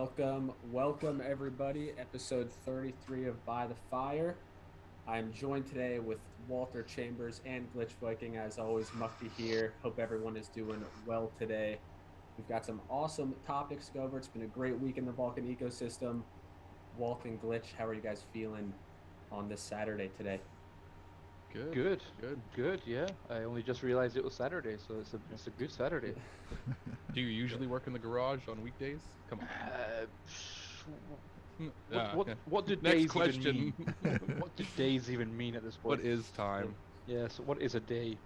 Welcome everybody. Episode 33 of By the Fire. I'm joined today with Walter Chambers and Glitch Viking. As always, Mukti here. Hope everyone is doing well today. We've got some awesome topics to go over. It's been a great week in the Vulcan ecosystem. Walt and Glitch, how are you guys feeling on this Saturday today? Good. Yeah, I only just realized it was Saturday, so it's a good Saturday. Do you usually work in the garage on weekdays? Come on. What do Next days question. even mean? What do days even mean at this point? What is time? Yeah, so what is a day?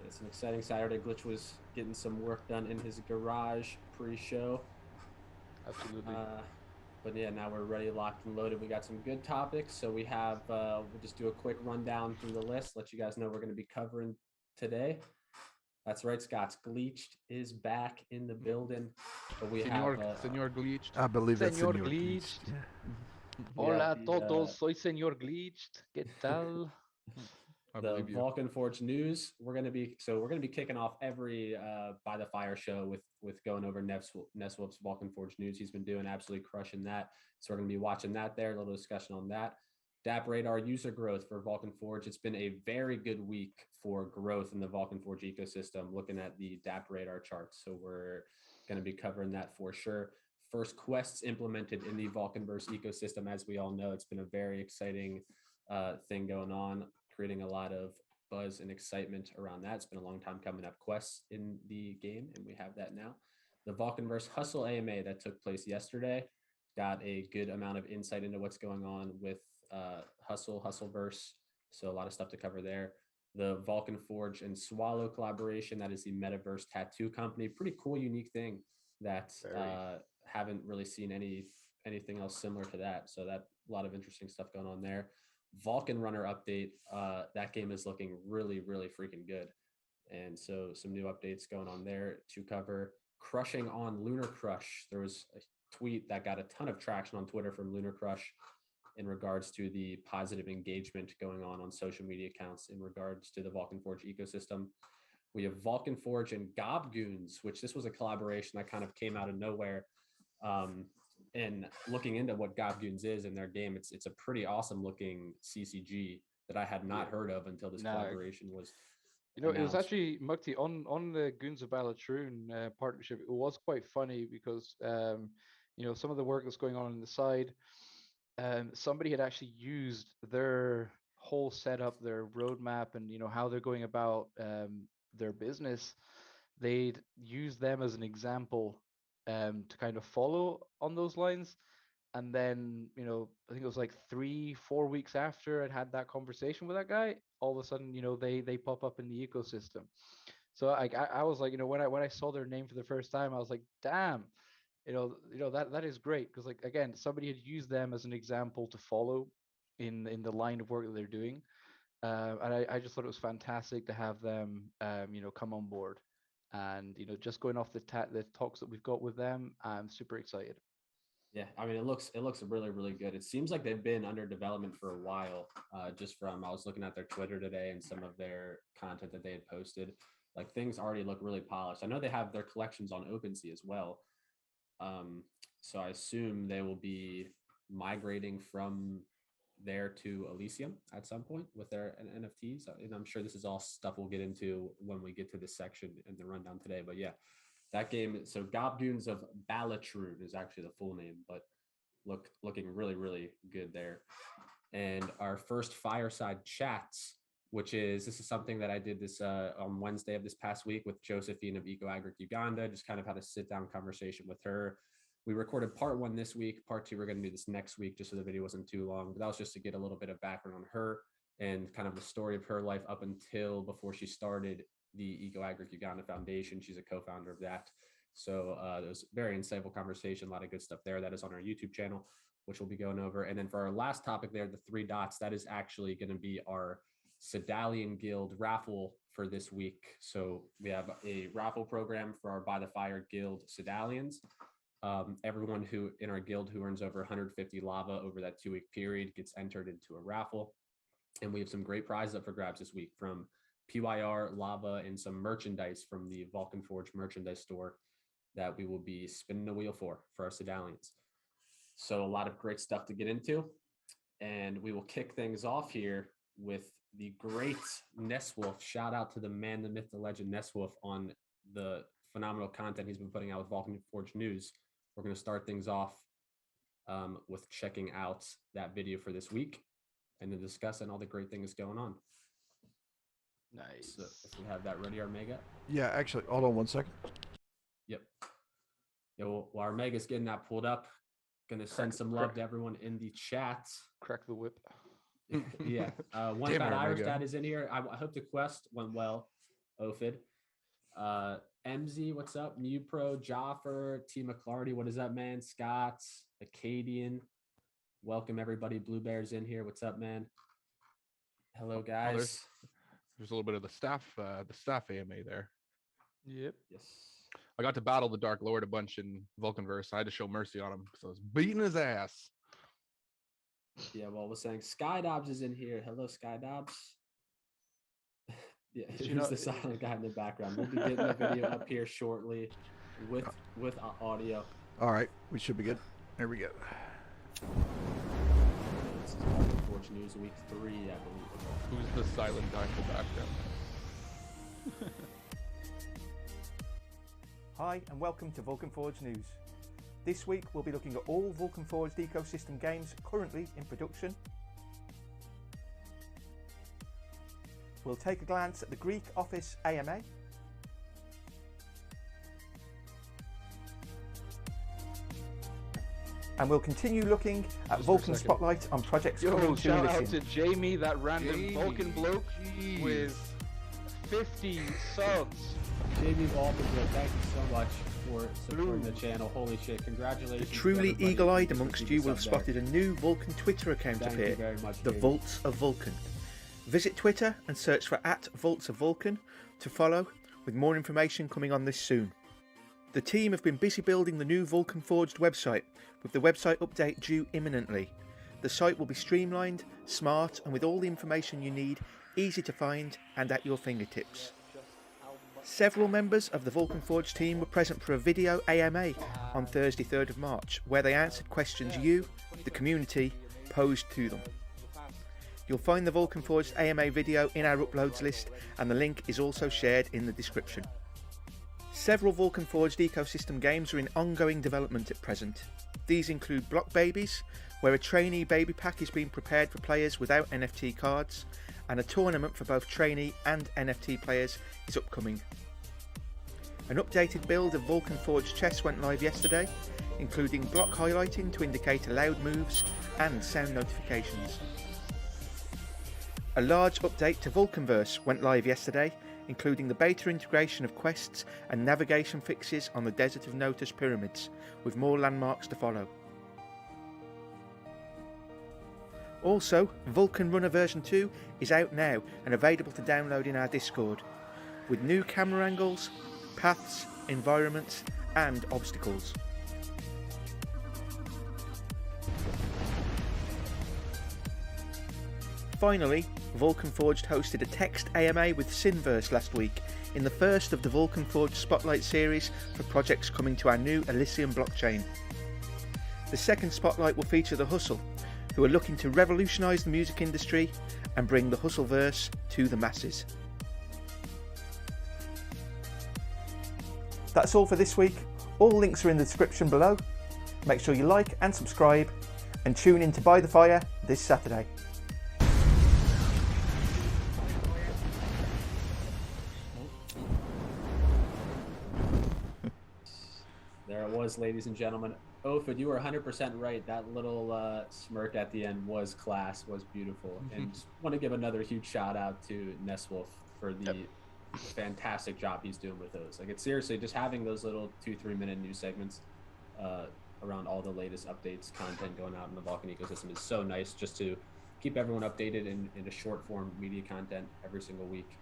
It's an exciting Saturday. Glitch was getting some work done in his garage pre-show. Absolutely. But yeah, now we're ready, locked and loaded. We got some good topics. So we have, we'll just do a quick rundown through the list, let you guys know we're going to be covering today. That's right, Scott's Gleached is back in the building. But we have Senor Gleached. I believe that's Senor Senor Gleached. Yeah. Hola todos, soy Senor Gleached. ¿Qué tal? The Vulcan Forge news. We're gonna be kicking off every By the Fire show with going over Neswolf's Vulcan Forge news. He's been doing absolutely crushing that. So we're gonna be watching that there. A little discussion on that. DappRadar user growth for Vulcan Forge. It's been a very good week for growth in the Vulcan Forge ecosystem. Looking at the DappRadar charts, so we're gonna be covering that for sure. First quests implemented in the Vulcanverse ecosystem. As we all know, it's been a very exciting thing going on, creating a lot of buzz and excitement around that. It's been a long time coming up, quests in the game, and we have that now. The Vulcanverse Hustle AMA that took place yesterday got a good amount of insight into what's going on with Hustleverse. So a lot of stuff to cover there. The Vulcan Forge and Swallow collaboration, that is the metaverse tattoo company. Pretty cool, unique thing that haven't really seen anything else similar to that. So that a lot of interesting stuff going on there. Vulcan Runner update. That game is looking really, really freaking good. And so some new updates going on there to cover. Crushing on Lunar Crush. There was a tweet that got a ton of traction on Twitter from Lunar Crush in regards to the positive engagement going on social media accounts in regards to the Vulcan Forge ecosystem. We have Vulcan Forge and Gob Goons, which this was a collaboration that kind of came out of nowhere. And looking into what Gob Goons is in their game, it's a pretty awesome looking CCG that I had not heard of until this collaboration was announced. It was actually Mukti on the Goons of Balatroon partnership. It was quite funny because some of the work that's going on the side, somebody had actually used their whole setup, their roadmap, and how they're going about their business. They'd use them as an example to kind of follow on those lines. And then, I think it was like 3-4 weeks after I'd had that conversation with that guy, all of a sudden, they pop up in the ecosystem. So I was like, when I saw their name for the first time, I was like, damn, that is great. Because like, again, somebody had used them as an example to follow in the line of work that they're doing. And I just thought it was fantastic to have them, come on board. And just going off the talks that we've got with them, I'm super excited. Yeah, I mean, it looks really, really good. It seems like they've been under development for a while. Just from I was looking at their Twitter today and some of their content that they had posted. Like things already look really polished. I know they have their collections on OpenSea as well. So I assume they will be migrating from there to Elysium at some point with their NFTs. And I'm sure this is all stuff we'll get into when we get to this section in the rundown today. But yeah, that game. So Gob Goons of Balatroon is actually the full name, but looking really, really good there. And our first Fireside Chats, this is something that I did this on Wednesday of this past week with Josephine of Eco Agric Uganda. Just kind of had a sit down conversation with her. We recorded part 1 this week. Part 2, we're going to do this next week, just so the video wasn't too long. But that was just to get a little bit of background on her and kind of the story of her life up until before she started the Eco Agric Uganda Foundation. She's a co-founder of that. So it was a very insightful conversation, a lot of good stuff there. That is on our YouTube channel, which we'll be going over. And then for our last topic there, the 3 dots, that is actually going to be our Sedalian Guild raffle for this week. So we have a raffle program for our By the Fire Guild Sedalians. Everyone who in our guild who earns over 150 lava over that 2-week period gets entered into a raffle. And we have some great prizes up for grabs this week, from PYR, lava, and some merchandise from the Vulcan Forge merchandise store that we will be spinning the wheel for our Sedalians. So a lot of great stuff to get into. And we will kick things off here with the great Nesswolf. Shout out to the man, the myth, the legend, Nesswolf, on the phenomenal content he's been putting out with Vulcan Forge News. We're going to start things off with checking out that video for this week and then discussing all the great things going on. Nice. So if we have that ready, Armega. Yeah, actually, hold on 1 second. Yep. Yeah, well, while Armega's getting that pulled up, going to send some love to everyone in the chat. Crack the whip. Yeah. One Damn it, Bad Irish Armega. Dad is in here. I hope the quest went well, Ophid. MZ, what's up? New Pro, Joffer, T. McClarty, what is that, man? Scott, Acadian. Welcome, everybody. Blue Bear's in here. What's up, man? Hello, guys. There's a little bit of the staff AMA there. Yep. Yes. I got to battle the Dark Lord a bunch in Vulcanverse. I had to show mercy on him because I was beating his ass. Yeah, well, we're saying Sky Dobbs is in here. Hello, Sky Dobbs. Yeah, he's the silent guy in the background. We'll be getting the video up here shortly with audio. All right, we should be good. There we go. This is Vulcan Forge News Week 3, I believe. Who's the silent guy in the background? Hi and welcome to Vulcan Forge News. This week we'll be looking at all Vulcan Forged ecosystem games currently in production. We'll take a glance at the Greek Office AMA. And we'll continue looking at Vulcan Spotlight on projects coming to shout Elysium. out to Jamie, that random Vulcan bloke with 50 subs. Jamie Vulcan, thank you so much for supporting the channel. Holy shit, congratulations. The truly eagle-eyed amongst you will have spotted a new Vulcan Twitter account appear, the Vaults of Vulcan. Visit Twitter and search for @Vaults of Vulcan to follow, with more information coming on this soon. The team have been busy building the new Vulcan Forged website, with the website update due imminently. The site will be streamlined, smart, and with all the information you need, easy to find and at your fingertips. Several members of the Vulcan Forge team were present for a video AMA on Thursday 3rd of March, where they answered questions you, the community, posed to them. You'll find the Vulcan Forged AMA video in our uploads list, and the link is also shared in the description. Several Vulcan Forged ecosystem games are in ongoing development at present. These include Block Babies, where a trainee baby pack is being prepared for players without NFT cards, and a tournament for both trainee and NFT players is upcoming. An updated build of Vulcan Forged chess went live yesterday, including block highlighting to indicate allowed moves and sound notifications. A large update to Vulcanverse went live yesterday, including the beta integration of quests and navigation fixes on the Desert of Notus pyramids, with more landmarks to follow. Also, Vulcan Runner version 2 is out now and available to download in our Discord, with new camera angles, paths, environments, and obstacles. Finally, Vulcan Forged hosted a text AMA with Synverse last week, in the first of the Vulcan Forged Spotlight series for projects coming to our new Elysium blockchain. The second Spotlight will feature The Hustle, who are looking to revolutionise the music industry and bring the Hustleverse to the masses. That's all for this week. All links are in the description below. Make sure you like and subscribe, and tune in to By the Fire this Saturday. There it was, ladies and gentlemen. Ophid, you were 100% right. That little smirk at the end was class, was beautiful. And just want to give another huge shout out to Nesswolf for the fantastic job he's doing with those. Like, it's seriously just having those little 2-3 minute news segments around all the latest updates, content going out in the Vulcan ecosystem is so nice, just to keep everyone updated in a short form media content every single week.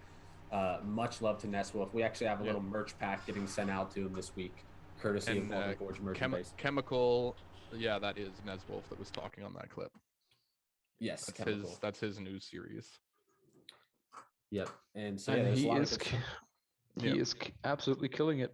Much love to Nesswolf. We actually have a little merch pack getting sent out to him this week, courtesy of Vulcan Forge merchandise. Chemical, yeah, that is Nesswolf that was talking on that clip. Yes, that's his news series. Yep, and so And there's he a lot is of he is absolutely killing it.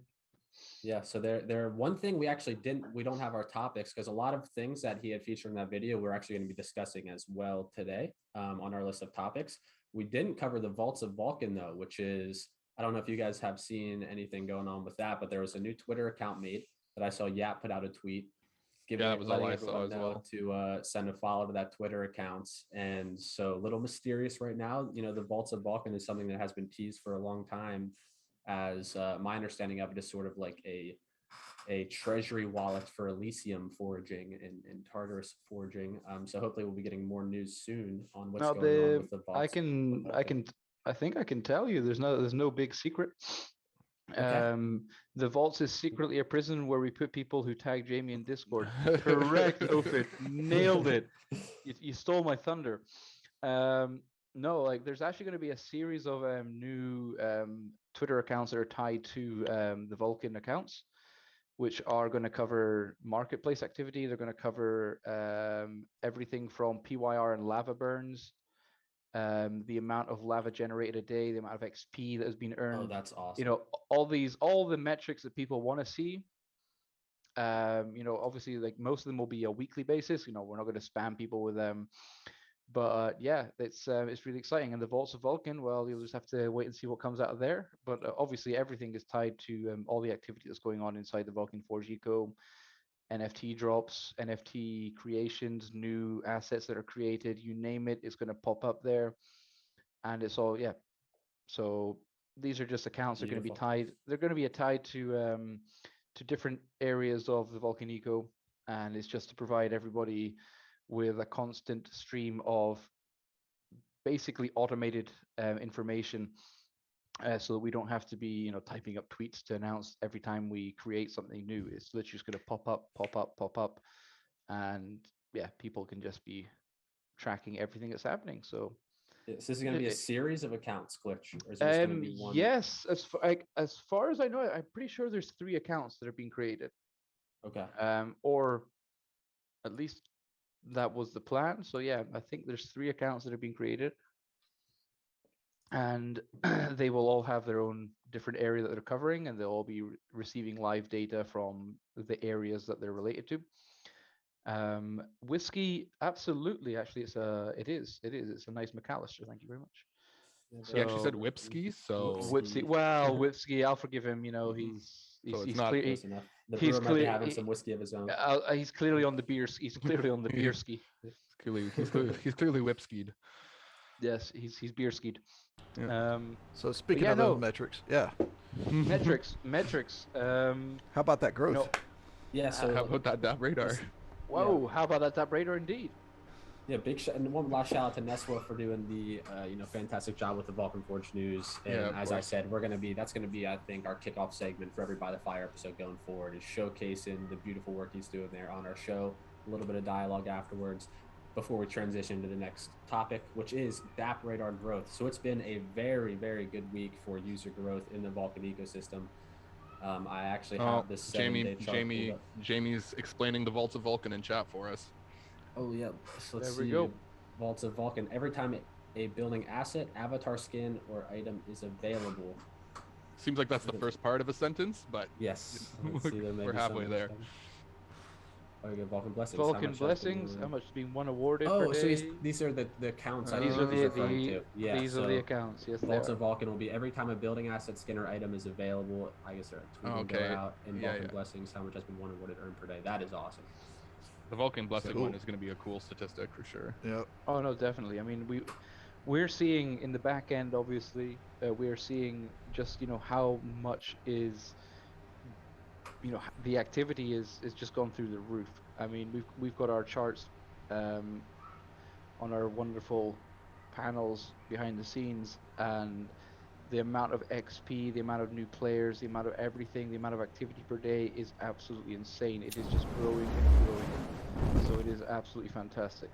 Yeah, so there one thing we don't have our topics, because a lot of things that he had featured in that video we're actually going to be discussing as well today on our list of topics. We didn't cover the Vaults of Vulcan though, which is, I don't know if you guys have seen anything going on with that, but there was a new Twitter account made that I saw Yap put out a tweet giving that was all I everyone saw as know well. to send a follow to that Twitter account. And so a little mysterious right now. You know, the Vaults of Vulcan is something that has been teased for a long time, as my understanding of it is sort of like a treasury wallet for Elysium forging and Tartarus forging. So hopefully we'll be getting more news soon on what's going on with the vaults. I think I can tell you there's no big secret. Okay. The vaults is secretly a prison where we put people who tag Jamie in Discord. Correct, Ophid. Nailed it. You stole my thunder. No, like there's actually going to be a series of new Twitter accounts that are tied to the Vulcan accounts, which are going to cover marketplace activity. They're going to cover everything from PYR and lava burns, the amount of lava generated a day, the amount of XP that has been earned. Oh, that's awesome. You know, all the metrics that people want to see. You know, obviously, like most of them will be a weekly basis. You know, we're not going to spam people with them. But yeah, it's really exciting. And the Vaults of Vulcan, well, you'll just have to wait and see what comes out of there. But obviously, everything is tied to all the activity that's going on inside the Vulcan Forge eco, NFT drops, NFT creations, new assets that are created. You name it, it's going to pop up there, and it's all So these are just accounts that are going to be tied. They're going to be tied to different areas of the Vulcan eco, and it's just to provide everybody with a constant stream of basically automated information, so that we don't have to be, you know, typing up tweets to announce every time we create something new. It's literally just going to pop up, and yeah, people can just be tracking everything that's happening. So this is going to be a series of accounts, Glitch, or is it just going to be one? Yes, as far as I know, I'm pretty sure there's 3 accounts that are being created. Okay. Or at least that was the plan. So yeah, I think there's 3 accounts that are being created, and they will all have their own different area that they're covering, and they'll all be receiving live data from the areas that they're related to. Whiskey, absolutely. Actually, it's a nice McAllister. Thank you very much. So, he actually said Whipski, so Whipsky. Well, Whipsky, I'll forgive him. You know, he's clearly having some whiskey of his own. He's clearly on the beer. He's clearly on the beer ski. He's clearly whipskied. Yes, he's beer skied. Yeah. So speaking of those metrics, metrics. How about that growth? Yeah. So how about that DappRadar? Whoa! Yeah. How about that DappRadar indeed? Yeah, and one last shout out to Neswa for doing the fantastic job with the Vulcan Forge news. And as I said, that's gonna be I think our kickoff segment for every By the Fire episode going forward, is showcasing the beautiful work he's doing there on our show. A little bit of dialogue afterwards before we transition to the next topic, which is DappRadar growth. So it's been a very, very good week for user growth in the Vulcan ecosystem. I actually have this 7-day chart. Jamie's explaining the Vaults of Vulcan in chat for us. Oh yeah, so let's there we see. go. Vaults of Vulcan. Every time a building asset, avatar skin, or item is available. Seems like that's the first part of a sentence, but yes, we're halfway there. Vulcan Blessings. Vulcan Blessings. How much is being one awarded? Oh, so these are the accounts. These are the accounts. Yes, Vaults of Vulcan will be every time a building asset, skin, or item is available. I guess they're tweeting go out. And Vulcan Blessings, how much has been one awarded earned per day. That is awesome. The Vulcan Blessing one is going to be a cool statistic for sure. Yep. Oh no, definitely. I mean, we're seeing in the back end, obviously, we are seeing just how much is. The activity is just gone through the roof. I mean, we've got our charts on our wonderful panels behind the scenes, and the amount of XP, the amount of new players, the amount of everything, the amount of activity per day is absolutely insane. It is just growing and growing. So it is absolutely fantastic.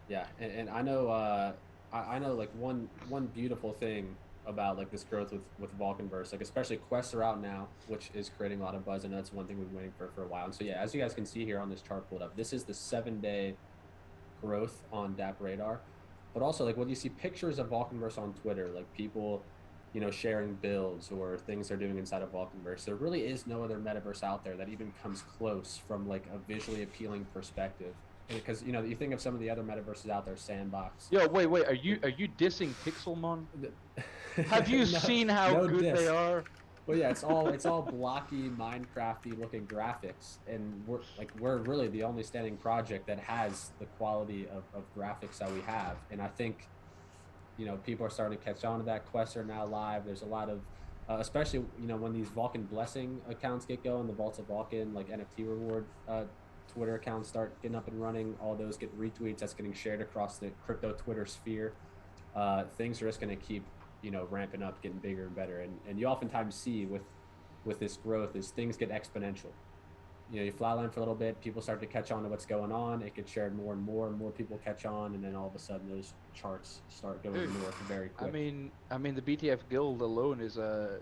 Yeah, and I know I know like one beautiful thing about like this growth with Vulcanverse, like especially quests are out now, which is creating a lot of buzz, and that's one thing we've been waiting for a while. And so yeah, as you guys can see here on this chart pulled up, this is the 7-day growth on DappRadar. But also like when you see pictures of Vulcanverse on Twitter, like people sharing builds or things they're doing inside of Vulcanverse. There really is no other metaverse out there that even comes close from like a visually appealing perspective. Because you think of some of the other metaverses out there, Sandbox. Yo, wait, are you dissing Pixelmon? Have you seen how good they are? Well, yeah, it's all blocky, Minecrafty looking graphics, and we're really the only standing project that has the quality of graphics that we have. And I think people are starting to catch on to that. Quests are now live. There's a lot of especially when these Vulcan blessing accounts get going, the Vaults of Vulcan like NFT reward Twitter accounts start getting up and running. All those get retweets. That's getting shared across the crypto Twitter sphere. Things are just going to keep ramping up, getting bigger and better. And you oftentimes see with this growth is things get exponential. You flatline for a little bit, people start to catch on to what's going on. It gets shared more and more people catch on, and then all of a sudden those charts start going north very quick. I mean the BTF guild alone is a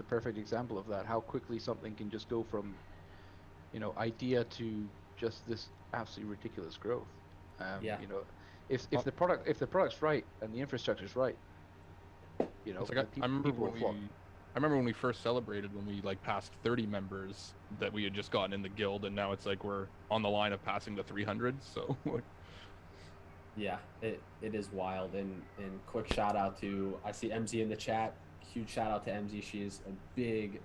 perfect example of that. How quickly something can just go from idea to just this absolutely ridiculous growth. If the product's right and the infrastructure's right, it's like I remember when we first celebrated, when we like passed 30 members that we had just gotten in the guild, and now it's like we're on the line of passing the 300. So yeah, it is wild. And quick shout out to, I see MZ in the chat. Huge shout out to MZ. She is a big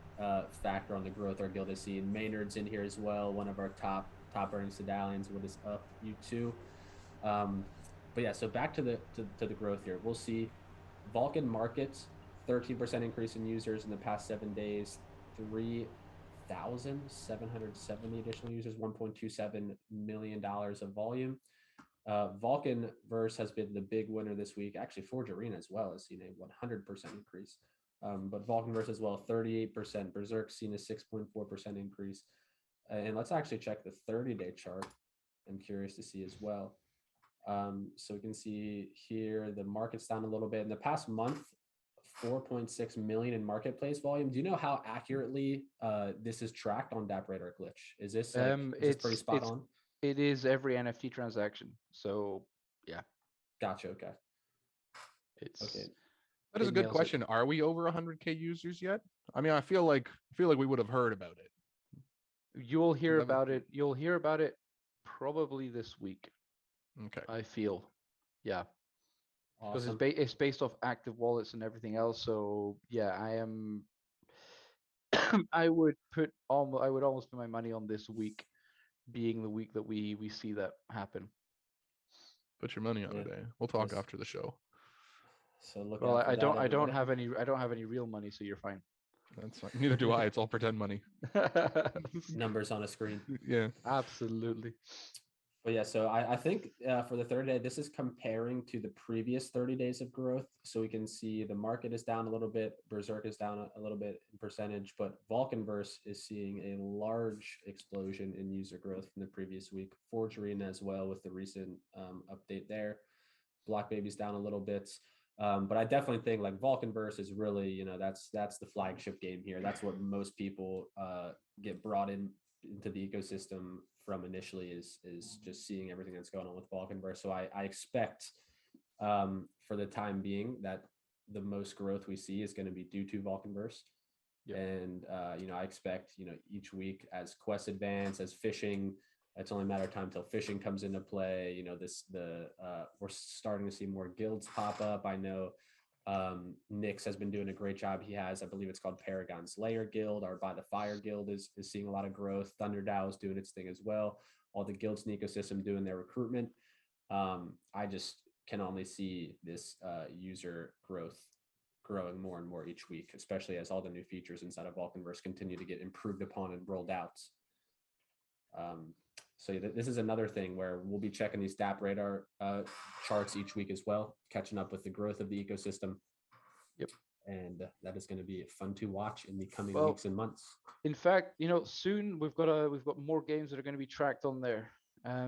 factor on the growth our guild has seen. Maynard's in here as well, one of our top earning Sedalians. What is up, you two? But yeah, so back to the growth here. We'll see Vulcan markets, 13% increase in users in the past 7 days, 3,770 additional users, $1.27 million of volume. Vulcanverse has been the big winner this week. Actually, Forge Arena as well has seen a 100% increase. But Vulcanverse as well, 38%. Berserk's seen a 6.4% increase. And let's actually check the 30-day chart. I'm curious to see as well. So we can see here the market's down a little bit. In the past month, 4.6 million in marketplace volume. Do you know how accurately this is tracked on DappRadar glitch? Is this pretty spot on? It is every NFT transaction. So yeah. Gotcha. Okay. Okay. That is a good question. Are we over 100K users yet? I mean, I feel like we would have heard about it. You'll hear about it. You'll hear about it probably this week. Okay. I feel. Yeah. Awesome. Because it's based off active wallets and everything else. So yeah, I am. I would almost put my money on this week being the week that we see that happen. Put your money on it, eh? We'll talk after the show. So look. Well, I don't have any real money, so you're fine. That's fine. Neither do I. It's all pretend money. Numbers on a screen. Yeah. Absolutely. But yeah, so I think for the third day, this is comparing to the previous 30 days of growth. So we can see the market is down a little bit. Berserk is down a little bit in percentage, but Vulcanverse is seeing a large explosion in user growth from the previous week. Forge Arena as well with the recent update there. Block Baby's down a little bit. But I definitely think like Vulcanverse is really, that's the flagship game here. That's what most people get brought into the ecosystem from initially is just seeing everything that's going on with Vulcanverse. So I expect for the time being that the most growth we see is going to be due to Vulcanverse. Yep. And I expect each week as quests advance, as fishing, it's only a matter of time till fishing comes into play. We're starting to see more guilds pop up. I know Nyx has been doing a great job. He has, I believe it's called Paragon's Lair Guild, or By the Fire Guild is seeing a lot of growth. ThunderDAO is doing its thing as well. All the guilds in the ecosystem doing their recruitment. I just can only see this user growth growing more and more each week, especially as all the new features inside of Vulcanverse continue to get improved upon and rolled out. So this is another thing where we'll be checking these DappRadar charts each week as well, catching up with the growth of the ecosystem. Yep. And that is going to be fun to watch in the coming weeks and months. In fact, soon we've got more games that are going to be tracked on there.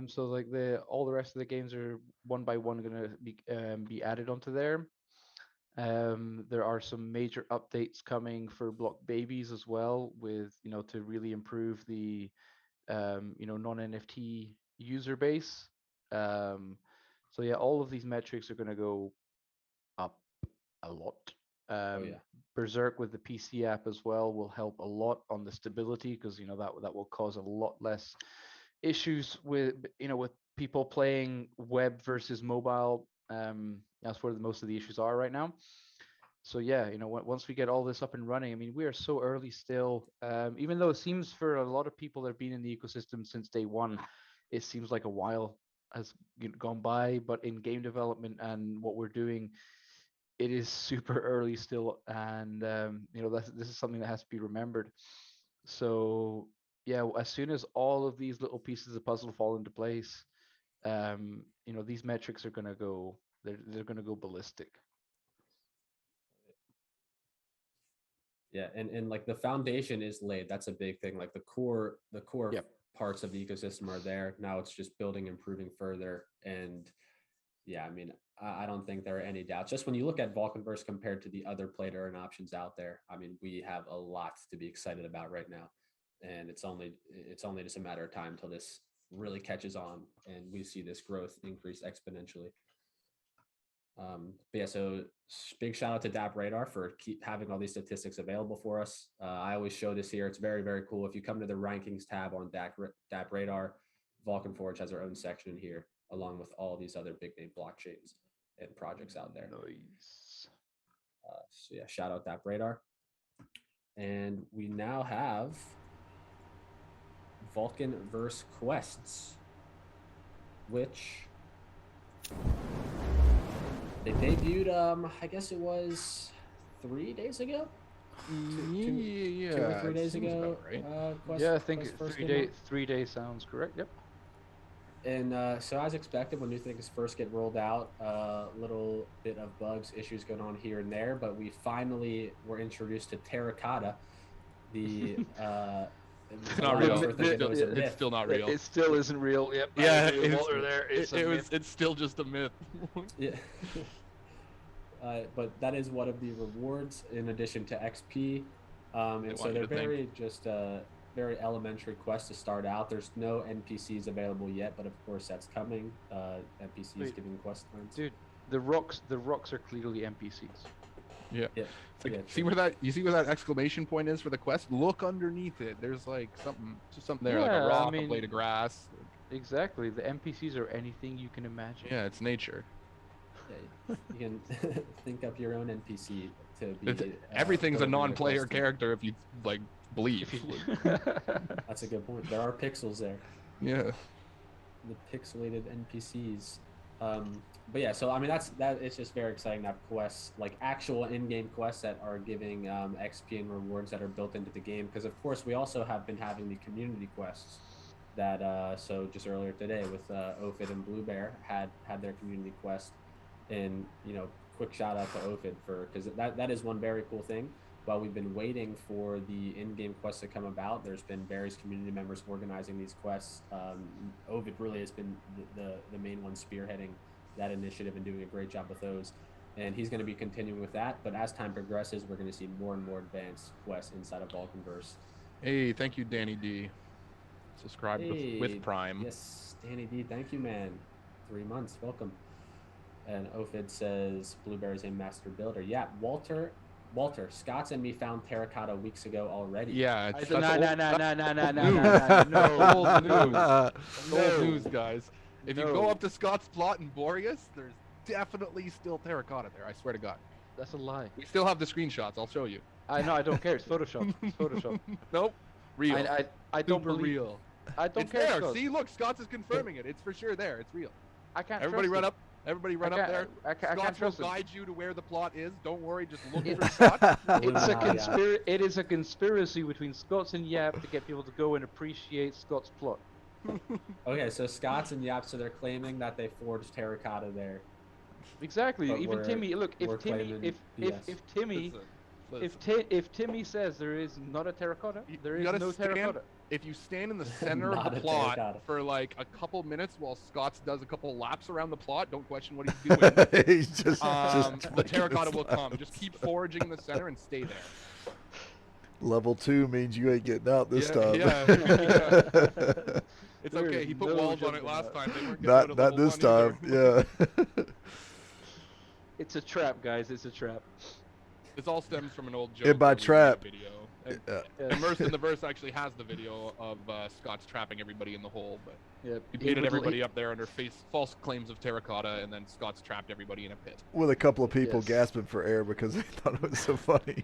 So like all the rest of the games are one by one going to be added onto there. There are some major updates coming for Block Babies as well, with to really improve the non-NFT user base. So yeah, all of these metrics are going to go up a lot. Berserk with the PC app as well will help a lot on the stability, because that will cause a lot less issues with with people playing web versus mobile. That's where most of the issues are right now. So yeah, once we get all this up and running, I mean, we are so early still. Even though it seems for a lot of people that have been in the ecosystem since day one, it seems like a while has gone by. But in game development and what we're doing, it is super early still, and this is something that has to be remembered. So yeah, as soon as all of these little pieces of the puzzle fall into place, these metrics are gonna go. They're gonna go ballistic. Yeah, and like the foundation is laid. That's a big thing. Like the core parts of the ecosystem are there. Now it's just building, improving further. And yeah, I mean, I don't think there are any doubts. Just when you look at Vulcanverse compared to the other play to earn options out there, I mean, we have a lot to be excited about right now. And it's only just a matter of time until this really catches on and we see this growth increase exponentially. But yeah, so big shout out to DappRadar for keep having all these statistics available for us. I always show this here. It's very, very cool. If you come to the rankings tab on DappRadar, Vulcan Forge has their own section in here, along with all these other big name blockchains and projects out there. Nice. So yeah, shout out DappRadar. And we now have Vulcanverse quests, which they debuted, I guess it was 3 days ago? Yeah, 2 or 3 days ago. Right. I think 3 days sounds correct. Yep. And so as expected, when new things first get rolled out, a little bit of bugs, issues going on here and there, but we finally were introduced to Terracotta, the it's not real. It's still not real. It still isn't real. Yep. Yeah, it's still just a myth. Yeah. But that is one of the rewards in addition to XP. And so they're very elementary quests to start out. There's no NPCs available yet, but of course that's coming. NPCs giving quest lines. Dude, the rocks are clearly NPCs. Yeah. It's like, see where that exclamation point is for the quest? Look underneath it. There's like something there, like a rock, a blade of grass. Exactly. The NPCs are anything you can imagine. Yeah, it's nature. Yeah, you can think up your own NPC to be. Everything's a non-player character if you like believe. That's a good point. There are pixels there. Yeah. The pixelated NPCs. But yeah, so I mean it's just very exciting to have quests, like actual in-game quests that are giving XP and rewards that are built into the game. Because of course we also have been having the community quests that so just earlier today with Ophid and Blue Bear had their community quest, and quick shout out to Ophid because that is one very cool thing. While we've been waiting for the in-game quests to come about, there's been various community members organizing these quests. Ovid really has been the main one spearheading that initiative and doing a great job with those. And he's going to be continuing with that. But as time progresses, we're going to see more and more advanced quests inside of Vulcanverse. Hey, thank you, Danny D. Subscribe with Prime. Yes, Danny D. Thank you, man. 3 months. Welcome. And Ophid says, Blueberry's a master builder. Yeah, Walter, Scott's and me found Terracotta weeks ago already. Yeah. No. Old news, guys. If you go up to Scott's plot in Boreas, there's definitely still Terracotta there. I swear to God. That's a lie. We still have the screenshots. I'll show you. I know. I don't care. It's Photoshop. Nope. Real. I don't Super believe. Real. I don't it's care. There. Scott. See, look, Scott's is confirming it. It's for sure there. It's real. I can't. Everybody run up. Everybody run up there. Scott will guide you to where the plot is. Don't worry, just look for Scott. It is a conspiracy between Scots and Yap to get people to go and appreciate Scott's plot. Okay, so Scots and Yap, so they're claiming that they forged Terracotta there. Exactly. But even Timmy, look, if Timmy says there is not a Terracotta, there is no Terracotta. If you stand in the center of the plot for like a couple minutes while Scott's does a couple laps around the plot, don't question what he's doing. He's just the Terracotta will come. Just keep foraging in the center and stay there. Level 2 means you ain't getting out this time. Yeah. It's okay. He put walls on it last time. They weren't not this time. Yeah. It's a trap, guys. It's a trap. This all stems from an old joke. By trap. Video. Immersed in the Verse actually has the video of Scott's trapping everybody in the hole, but he painted everybody up there under false claims of terracotta, and then Scott's trapped everybody in a pit. With a couple of people gasping for air because they thought it was so funny.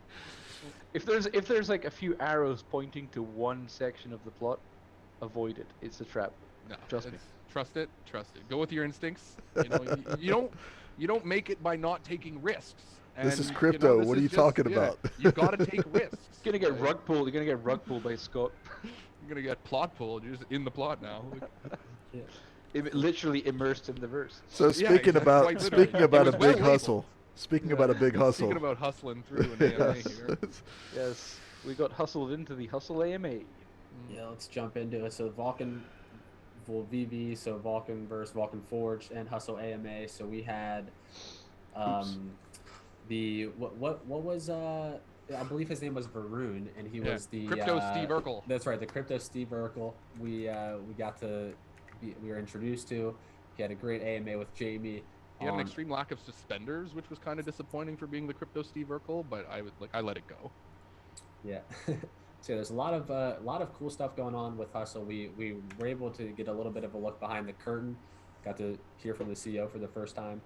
If there's like a few arrows pointing to one section of the plot, avoid it. It's a trap. No, trust me. Trust it. Go with your instincts. You know, you don't make it by not taking risks. And, this is crypto. What are you talking about? You got to take risks. You're gonna get rug pulled. You're gonna get rug pulled by Scott. You're gonna get plot pulled. You're just in the plot now. Literally immersed in the verse. So speaking about a big hustle. Speaking about a big hustle. Speaking about hustling through an AMA here. Yes, we got hustled into the hustle AMA. Yeah, let's jump into it. So Vulcan VV, so Vulcan versus Vulcan Forged, and Hustle AMA. So we had what was I believe his name was Varun, and he was the Crypto Steve Urkel. That's right, the Crypto Steve Urkel. We were introduced to. He had a great AMA with Jamie. He had an extreme lack of suspenders, which was kind of disappointing for being the Crypto Steve Urkel, but I let it go. Yeah. So there's a lot of cool stuff going on with Hustle. We were able to get a little bit of a look behind the curtain. Got to hear from the CEO for the first time.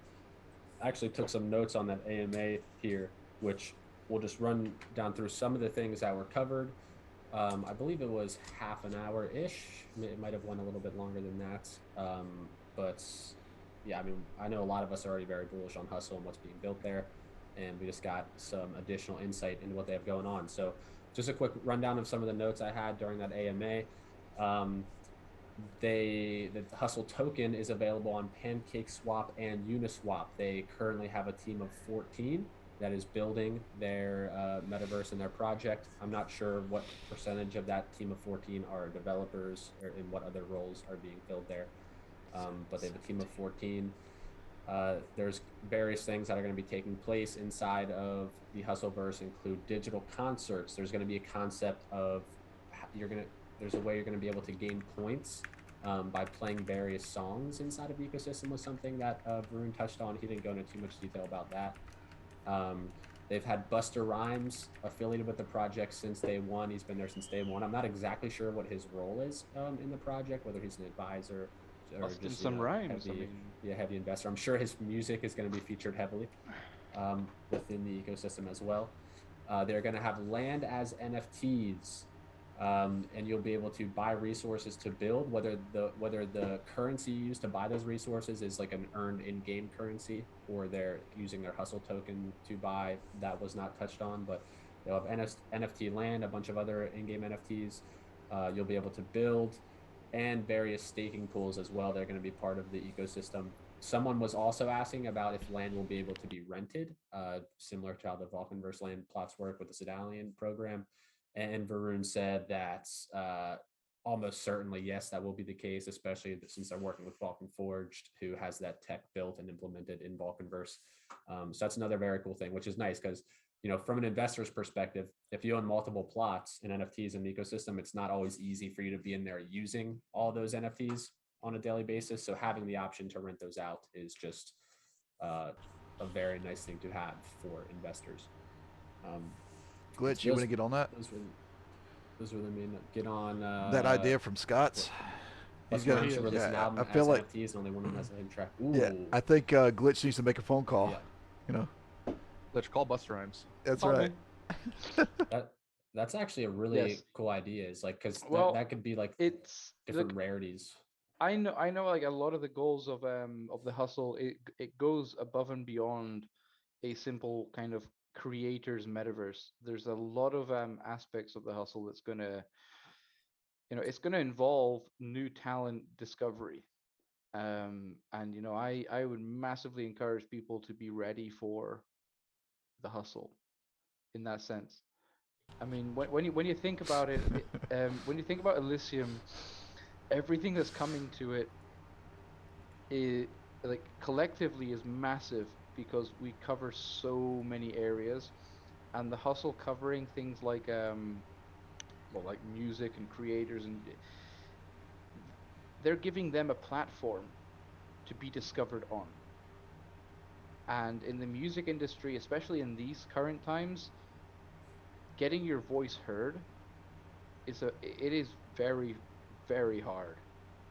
I actually took some notes on that AMA here, which we'll just run down through some of the things that were covered. I believe it was half an hour-ish. It might have went a little bit longer than that. But yeah, I mean, I know a lot of us are already very bullish on Hustle and what's being built there. And we just got some additional insight into what they have going on. So just a quick rundown of some of the notes I had during that AMA. The Hustle token is available on PancakeSwap and Uniswap. They currently have a team of 14 that is building their metaverse and their project. I'm not sure what percentage of that team of 14 are developers or in what other roles are being filled there. But they have a team of 14. There's various things that are going to be taking place inside of the Hustleverse, include digital concerts. There's going to be a concept of there's a way you're going to be able to gain points by playing various songs inside of the ecosystem, was something that Varun touched on. He didn't go into too much detail about that. They've had Buster Rhymes affiliated with the project since day one. He's been there since day one. I'm not exactly sure what his role is in the project, whether he's an advisor or just some rhymes. Heavy investor. I'm sure his music is going to be featured heavily within the ecosystem as well. They're going to have land as NFTs, and you'll be able to buy resources to build. Whether the currency used to buy those resources is like an earned in-game currency, or they're using their Hustle token to buy, that was not touched on. But they'll have NFT land, a bunch of other in-game NFTs. You'll be able to build, and various staking pools as well. They're going to be part of the ecosystem. Someone was also asking about if land will be able to be rented, similar to how the Vulcanverse land plots work with the Sedalian program. And Varun said that almost certainly, yes, that will be the case, especially since they're working with Vulcan Forged, who has that tech built and implemented in Vulcanverse. So that's another very cool thing, which is nice because, from an investor's perspective, if you own multiple plots and NFTs in the ecosystem, it's not always easy for you to be in there using all those NFTs on a daily basis. So having the option to rent those out is just a very nice thing to have for investors. Glitch, you want to get on that? Those were the main. Get on that idea from Scott's. He's got to release an album. I feel like NFTs, and only one of them has a hidden track. Ooh. Yeah, I think Glitch needs to make a phone call. Yeah. Let's call Buster Rhymes. That's right. That's actually a really cool idea. Is like because that could be like different rarities. I know like a lot of the goals of the Hustle, it goes above and beyond a simple kind of creators metaverse. There's a lot of aspects of the Hustle that's gonna it's gonna involve new talent discovery. And I would massively encourage people to be ready for the Hustle in that sense. I mean, when you think about it, when you think about Elysium, everything that's coming to it is like collectively is massive because we cover so many areas, and the Hustle covering things like like music and creators, and they're giving them a platform to be discovered on. And in the music industry, especially in these current times, getting your voice heard it is very, very hard.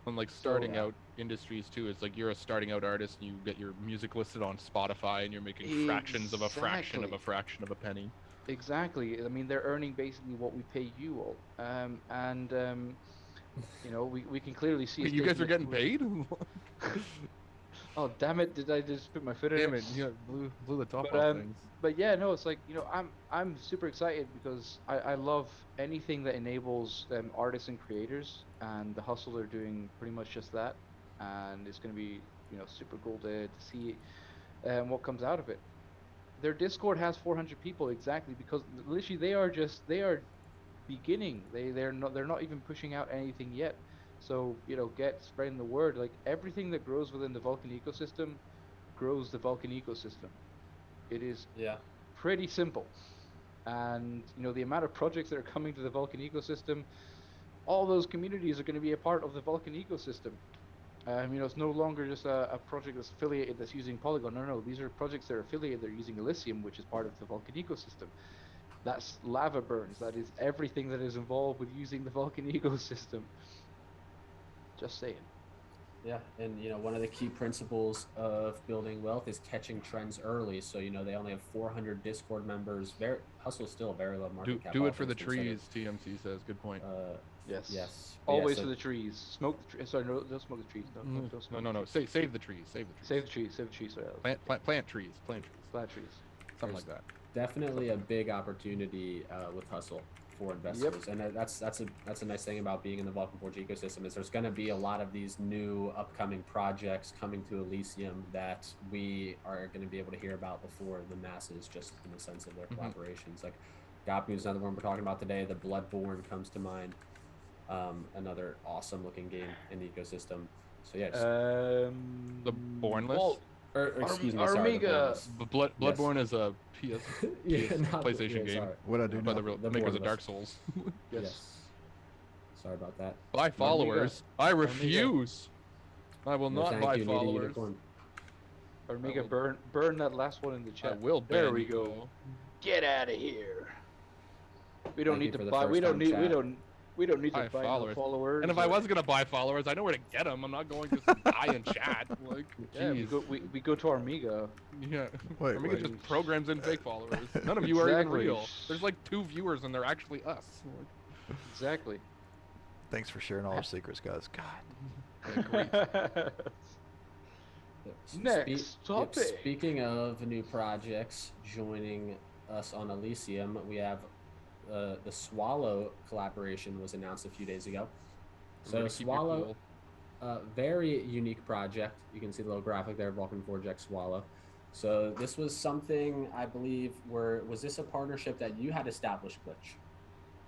And like starting out industries too, it's like you're a starting out artist and you get your music listed on Spotify and you're making fractions of a fraction of a fraction of a penny. Exactly. I mean, they're earning basically what we pay you all. You know, we can clearly see. Wait, you guys are getting paid? Oh, damn it! Did I just put my foot in it? Damn it! You blew the top off things. But yeah, no, it's like, you know, I'm super excited because I love anything that enables artists and creators, and the Hustle are doing pretty much just that, and it's going to be, you know, super cool to see what comes out of it. Their Discord has 400 people exactly because literally they are beginning. They're not even pushing out anything yet. So, you know, spreading the word. Like everything that grows within the Vulcan ecosystem grows the Vulcan ecosystem. It is pretty simple. And, you know, the amount of projects that are coming to the Vulcan ecosystem, all those communities are going to be a part of the Vulcan ecosystem. You know, it's no longer just a project that's affiliated that's using Polygon. No, these are projects that are affiliated. They're using Elysium, which is part of the Vulcan ecosystem. That's lava burns. That is everything that is involved with using the Vulcan ecosystem. Just saying. Yeah, and you know, one of the key principles of building wealth is catching trends early. So you know, they only have 400 Discord members. Hustle's still a very low market cap. Do it for the trees. TMC says. Good point. Yes. Always for the trees. Smoke the trees. Sorry, no, don't smoke the trees. Don't smoke. No. Save the trees. Save the trees. Save the trees. Sorry. Plant trees. Plant trees. Something like that. Definitely a big opportunity with Hustle for investors, and that's a nice thing about being in the Vulcan Forge ecosystem is there's going to be a lot of these new upcoming projects coming to Elysium that we are going to be able to hear about before the masses, just in the sense of their collaborations. Like Gob Goons, another one we're talking about today. The Bloodborne comes to mind. Another awesome looking game in the ecosystem. So yeah, the Bornless. Excuse me, Armiga. Bloodborne is a PS PlayStation game. What I do by the makers of Dark Souls. Yes. Sorry about that. Buy followers. I refuse. I will not buy followers. Armiga, burn that last one in the chat. I will. There we go. Get out of here. We don't need to buy. We don't need to buy followers. And if I was gonna buy followers, I know where to get them. I'm not going to some guy in chat. Like, yeah, we go to Armiga. Yeah, Armiga just programs in fake followers. None of you are even real. There's like 2 viewers, and they're actually us. Exactly. Thanks for sharing all our secrets, guys. God. Great. Next topic. Speaking of new projects joining us on Elysium, we have the Swallow collaboration was announced a few days ago. So Swallow, very unique project. You can see the little graphic there, Vulcan Forge X Swallow. So this was something, I believe, was this a partnership that you had established, Glitch?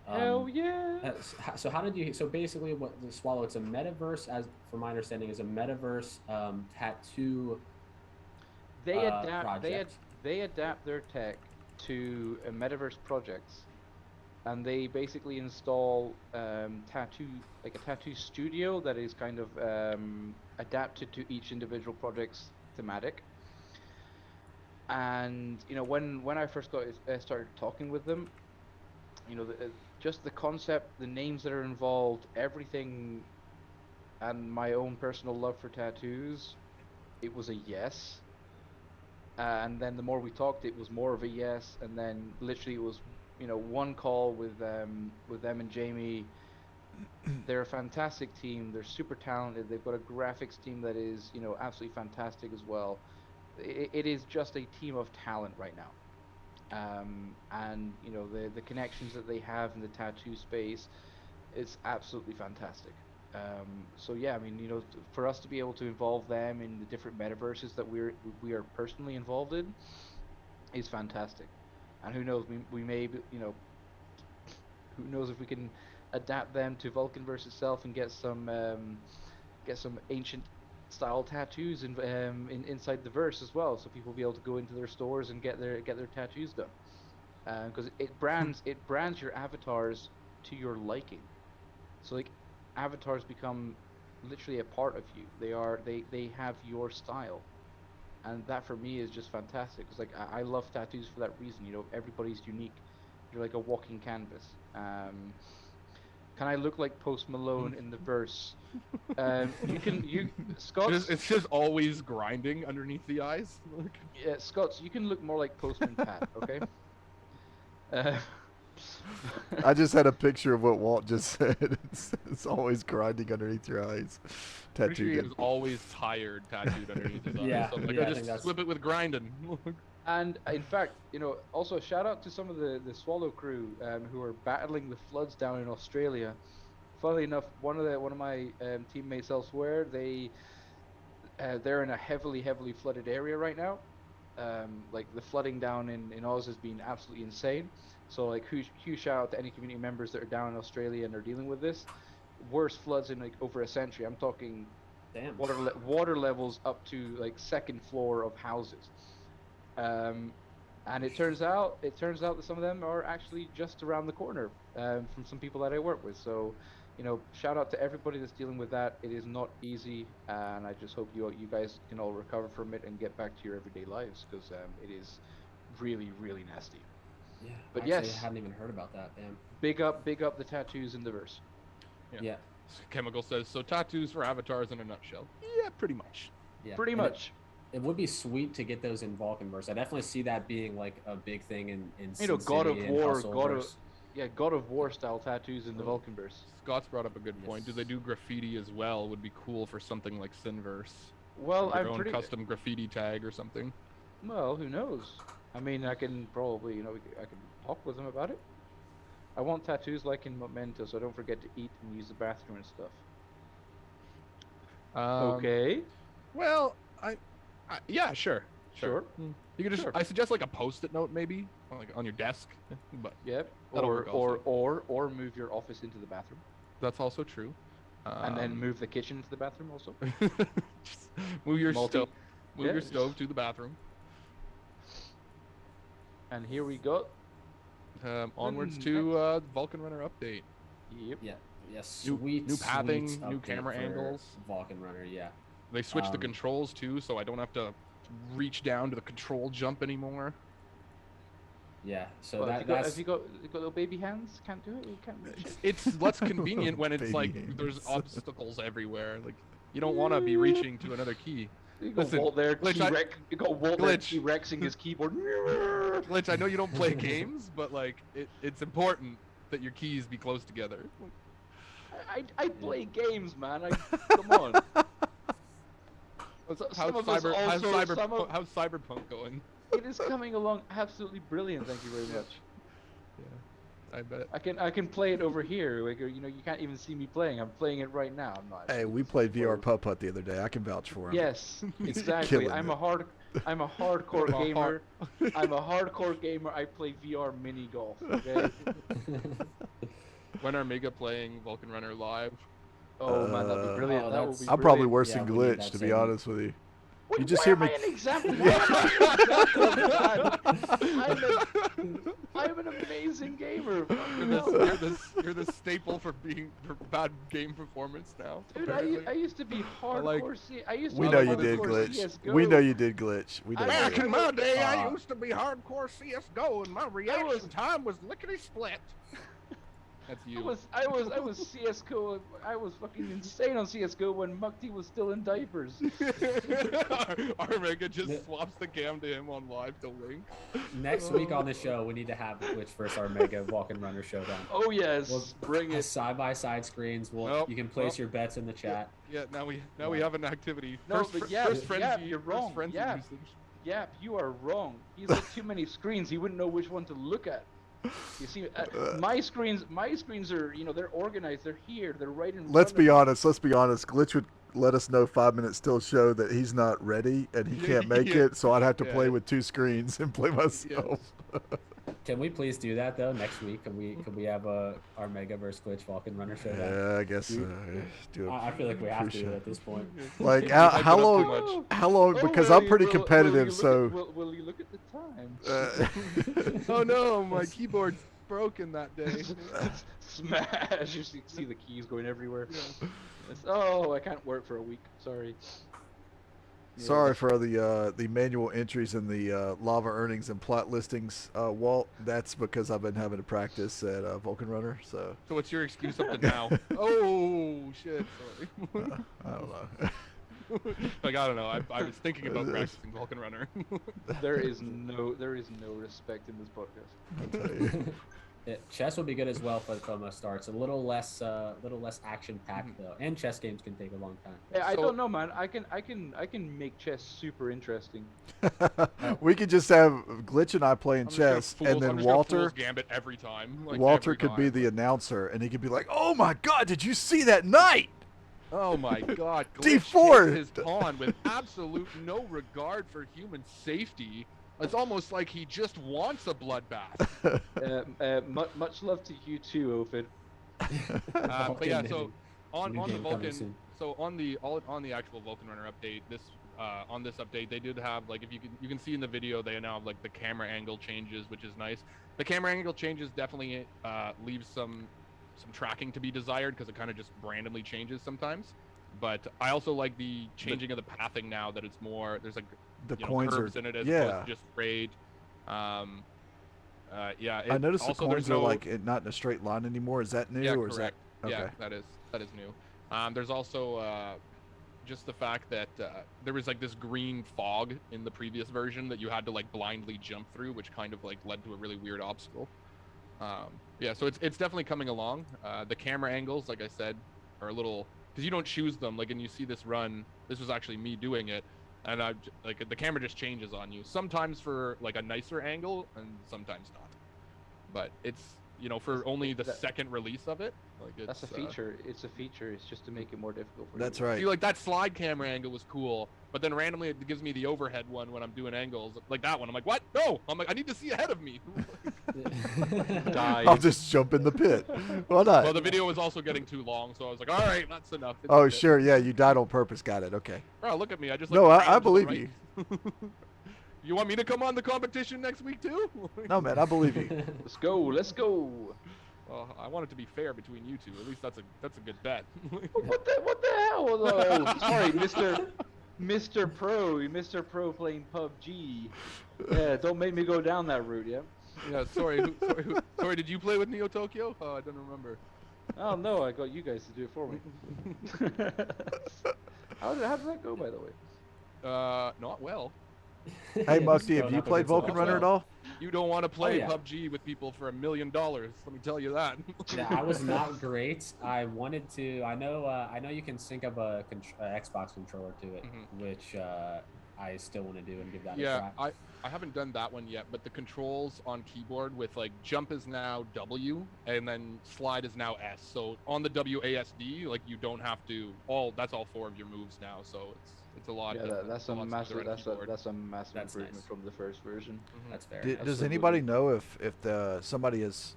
Hell yeah! So how did you? So basically, what the Swallow? It's a metaverse, as from my understanding, is a metaverse tattoo. They adapt their tech to a metaverse projects, and they basically install a tattoo studio that is kind of adapted to each individual project's thematic. And you know, when I first started talking with them, you know, just the concept, the names that are involved, everything, and my own personal love for tattoos, it was a yes. And then the more we talked, it was more of a yes. And then literally it was, you know, one call with them and Jamie. They're a fantastic team. They're super talented. They've got a graphics team that is, you know, absolutely fantastic as well. It is just a team of talent right now. And you know, the connections that they have in the tattoo space, it's absolutely fantastic. So yeah, I mean, you know, for us to be able to involve them in the different metaverses that we are personally involved in is fantastic. And who knows, we may, you know, who knows if we can adapt them to Vulcanverse itself and get some ancient style tattoos inside the verse as well, so people will be able to go into their stores and get their tattoos done. Because it brands your avatars to your liking. So like, avatars become literally a part of you. They have your style. And that for me is just fantastic. Because like I love tattoos for that reason. You know, everybody's unique. You're like a walking canvas. Can I look like Post Malone in the verse? Scots. It's just always grinding underneath the eyes. Yeah, Scots, you can look more like Postman Pat, okay? I just had a picture of what Walt just said. It's always grinding underneath your eyes. Tattooed. Is always tired, tattooed underneath his eyes. Yeah, So yeah, I just flip it with grinding. And in fact, you know, also shout out to some of the Swallow crew who are battling the floods down in Australia. Funnily enough, one of my teammates elsewhere, they're in a heavily flooded area right now. Like the flooding down in Oz has been absolutely insane. So like huge shout out to any community members that are down in Australia and are dealing with this. Worst floods in like over a century. I'm talking water levels up to like second floor of houses. And it turns out that some of them are actually just around the corner from some people that I work with. So, you know, shout out to everybody that's dealing with that. It is not easy, and I just hope you guys can all recover from it and get back to your everyday lives, because it is really nasty. Yeah, but actually, yes, I hadn't even heard about that. Damn. Big up the tattoos in the verse. Yeah. Chemical says, so tattoos for avatars in a nutshell. Yeah, pretty much. Yeah, pretty much. It would be sweet to get those in Vulcanverse. I definitely see that being like a big thing in you know, God of War, God of War style tattoos in the Vulcanverse. Scott's brought up a good point. Do they do graffiti as well? Would be cool for something like Sinverse. Well, their own custom graffiti tag or something. Well, who knows? I mean, I can probably, you know, I can talk with them about it. I want tattoos like in Memento, so I don't forget to eat and use the bathroom and stuff. Okay. Well, yeah, sure. Sure. You could just. I suggest like a post-it note, maybe, like on your desk. But yep. Or move your office into the bathroom. That's also true. And then move the kitchen into the bathroom also. Just move your stove. Move your stove to the bathroom. And here we go. Onwards to Vulcan Runner update. Yep. Yeah. Yes. Sweet. New pathing, new camera angles. Vulcan Runner. Yeah. They switched the controls too, so I don't have to reach down to the control jump anymore. Yeah. So well, that's. If you got little baby hands, can't do it. You can't reach it. It's less convenient when it's like there's obstacles everywhere. Like you don't want to be reaching to another key. You got Walt there, you got Walt there T-Rexing his keyboard. Glitch, I know you don't play games, but like it's important that your keys be close together. I play games, man. Come on. How's Cyberpunk going? It is coming along absolutely brilliant. Thank you very much. Yeah, I bet. I can play it over here. Like, you know, you can't even see me playing. I'm playing it right now. I'm not. Hey, we played VR Putt-Putt the other day. I can vouch for him. Yes, exactly. I'm a hardcore gamer. I'm a hardcore gamer. I play VR mini golf. Okay. When are Mega playing Vulcan Runner live? Oh man, that'd be brilliant. That would be I'm probably worse than Glitch, to be honest with you. Wait, you just hear me. I'm an amazing gamer. You're the staple for bad game performance now. Dude, I used to be hardcore. We know you did, Glitch. We know you did, Glitch. Back in my day, I used to be hardcore CS:GO, and my reaction time was lickety split. That's you. I was CS:GO. I was fucking insane on CS:GO when Mukti was still in diapers. Our Mega just swaps the cam to him on live to Link. Next week on the show, we need to have Glitch versus our Mega Vulcan Runner showdown. Oh yes, bring it. Side by side screens. You can place your bets in the chat. Yeah, now we have an activity. No, but you're wrong. Yeah, you are wrong. He's got too many screens. He wouldn't know which one to look at. You see, my screens are, you know, they're organized. They're here. They're right in. Let's be honest. Glitch would let us know 5 minutes till show that he's not ready and he can't make it. So I'd have to play with two screens and play myself. Yes. Can we please do that though next week? Can we have our Mega versus Glitch Vulcan Runner showdown? Yeah, I guess. Do it. I feel like we have to at this point. Like how long? How long? Because I'm pretty competitive. Will you look at the time? Oh no, my keyboard's broken that day. Smash! You see the keys going everywhere. Yeah. Oh, I can't work for a week. Sorry. Sorry for the manual entries in the lava earnings and plot listings, Walt. That's because I've been having to practice at Vulcan Runner. So what's your excuse up to now? Oh shit! Sorry. I don't know. Like I don't know. I was thinking about practicing Vulcan Runner. There is no respect in this podcast. I'll tell you. Yeah, chess will be good as well from a start. It's a little less action packed though, and chess games can take a long time. Yeah, I don't know, man. I can make chess super interesting. We could just have Glitch and I playing chess, and then Walter Gambit every time. Like Walter every could time. be the announcer, and he could be like, "Oh my God, did you see that knight? Oh my God! Glitch D4 hits his pawn with absolute no regard for human safety. It's almost like he just wants a bloodbath. Much love to you too, Ophid. But yeah, so on the Vulcan, so on the actual Vulcan Runner update, on this update they did have, like, if you can see in the video, they now have like the camera angle changes, which is nice. The camera angle changes definitely leaves some tracking to be desired, because it kind of just randomly changes sometimes. But I also like the changing of the pathing now, that it's more, there's like the coins curves are in it as opposed to just straight. I noticed the coins are like not in a straight line anymore. Is that new? Yeah, or correct. Is that okay? Yeah, that is new. There's also just the fact that there was like this green fog in the previous version that you had to like blindly jump through, which kind of like led to a really weird obstacle. Yeah, so it's definitely coming along. The camera angles, like I said, are a little, because you don't choose them. Like, and you see this run, this was actually me doing it, and like the camera just changes on you, sometimes for like a nicer angle and sometimes not. But it's, for only the second release of it, like, it's, that's a feature. It's a feature. It's just to make it more difficult for you. That's right. See, like that slide camera angle was cool, but then randomly it gives me the overhead one when I'm doing angles like that one. I'm like, what? No! I'm like, I need to see ahead of me. I'll just jump in the pit. Why not? Well, the video was also getting too long, so I was like, all right, that's enough. Oh, sure, yeah, you died on purpose. Got it. Okay. Bro, look at me. I just no, I believe you. You want me to come on the competition next week too? No, man, I believe you. Let's go. Well, I want it to be fair between you two. At least that's a good bet. What the hell? Oh, sorry, Mr. Pro playing PUBG. Yeah, don't make me go down that route, yeah? Yeah, sorry. Sorry, did you play with Neo Tokyo? Oh, I don't remember. Oh, no, I got you guys to do it for me. How did that go, by the way? Not well. Hey, Mufti, have you played Vulcan Runner at all? You don't want to play PUBG with people for $1 million. Let me tell you that. Yeah, I was not great. I wanted to. I know you can sync up a Xbox controller to it, which I still want to do and give that a try. Yeah, I haven't done that one yet, but the controls on keyboard with like jump is now W and then slide is now S. So on the WASD, like you don't have to that's all 4 of your moves now. So it's a lot. Yeah, that's a massive improvement nice. from the first version. That's fair. Does anybody know if somebody has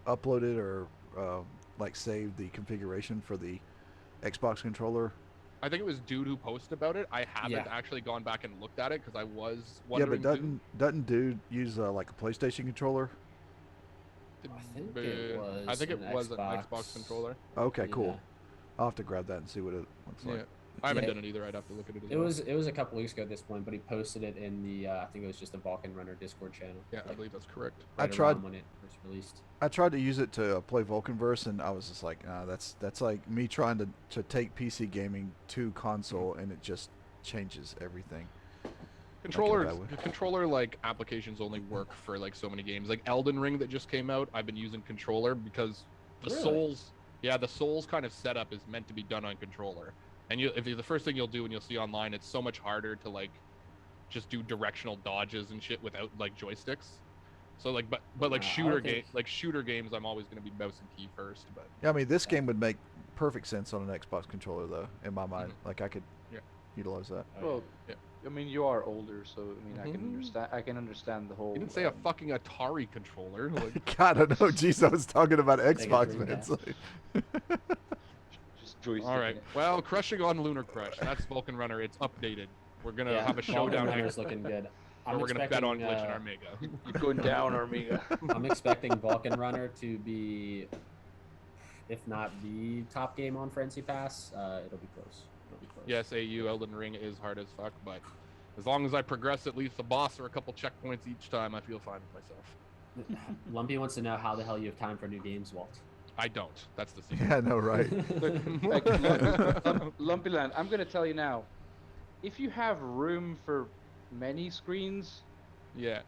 uploaded or like saved the configuration for the Xbox controller? I think it was Dude who posted about it. I haven't actually gone back and looked at it because I was wondering. Yeah, but doesn't Dude use like a PlayStation controller? I think it was an Xbox controller. Okay, cool. I'll have to grab that and see what it looks like. I haven't done it either. I'd have to look at it. It was a couple weeks ago at this point, but he posted it in the I think it was just the Vulcan Runner Discord channel. Yeah, I believe that's correct. Right, I tried when it first released. I tried to use it to play Vulcanverse, and I was just like, that's like me trying to take PC gaming to console, and it just changes everything. Controller like applications only work for like so many games. Like Elden Ring that just came out, I've been using controller because the Souls kind of setup is meant to be done on controller. And if the first thing you'll do and you'll see online, it's so much harder to like just do directional dodges and shit without like joysticks. So like, but like shooter games, I'm always going to be mouse and key first. But yeah, I mean this game would make perfect sense on an Xbox controller though, in my mind. Like I could utilize that. Well, I mean you are older, so I mean I can understand the whole. You didn't say a fucking Atari controller. Like... God, I know. Jeez, I was talking about Xbox, man. It's like... All right. Well, crushing on Lunar Crush. That's Vulcan Runner. It's updated. We're gonna have a showdown here. Vulcan looking good. We're gonna bet on Glitch and Armega. Keep going down, Armega. I'm expecting Vulcan Runner to be, if not the top game on Frenzy Pass, it'll be close. Yes, AU Elden Ring is hard as fuck, but as long as I progress at least the boss or a couple checkpoints each time, I feel fine with myself. Lumpy wants to know how the hell you have time for new games, Walt. I don't. That's the secret. Yeah, no, right. Lumpy Land, I'm going to tell you now. If you have room for many screens, Yeah.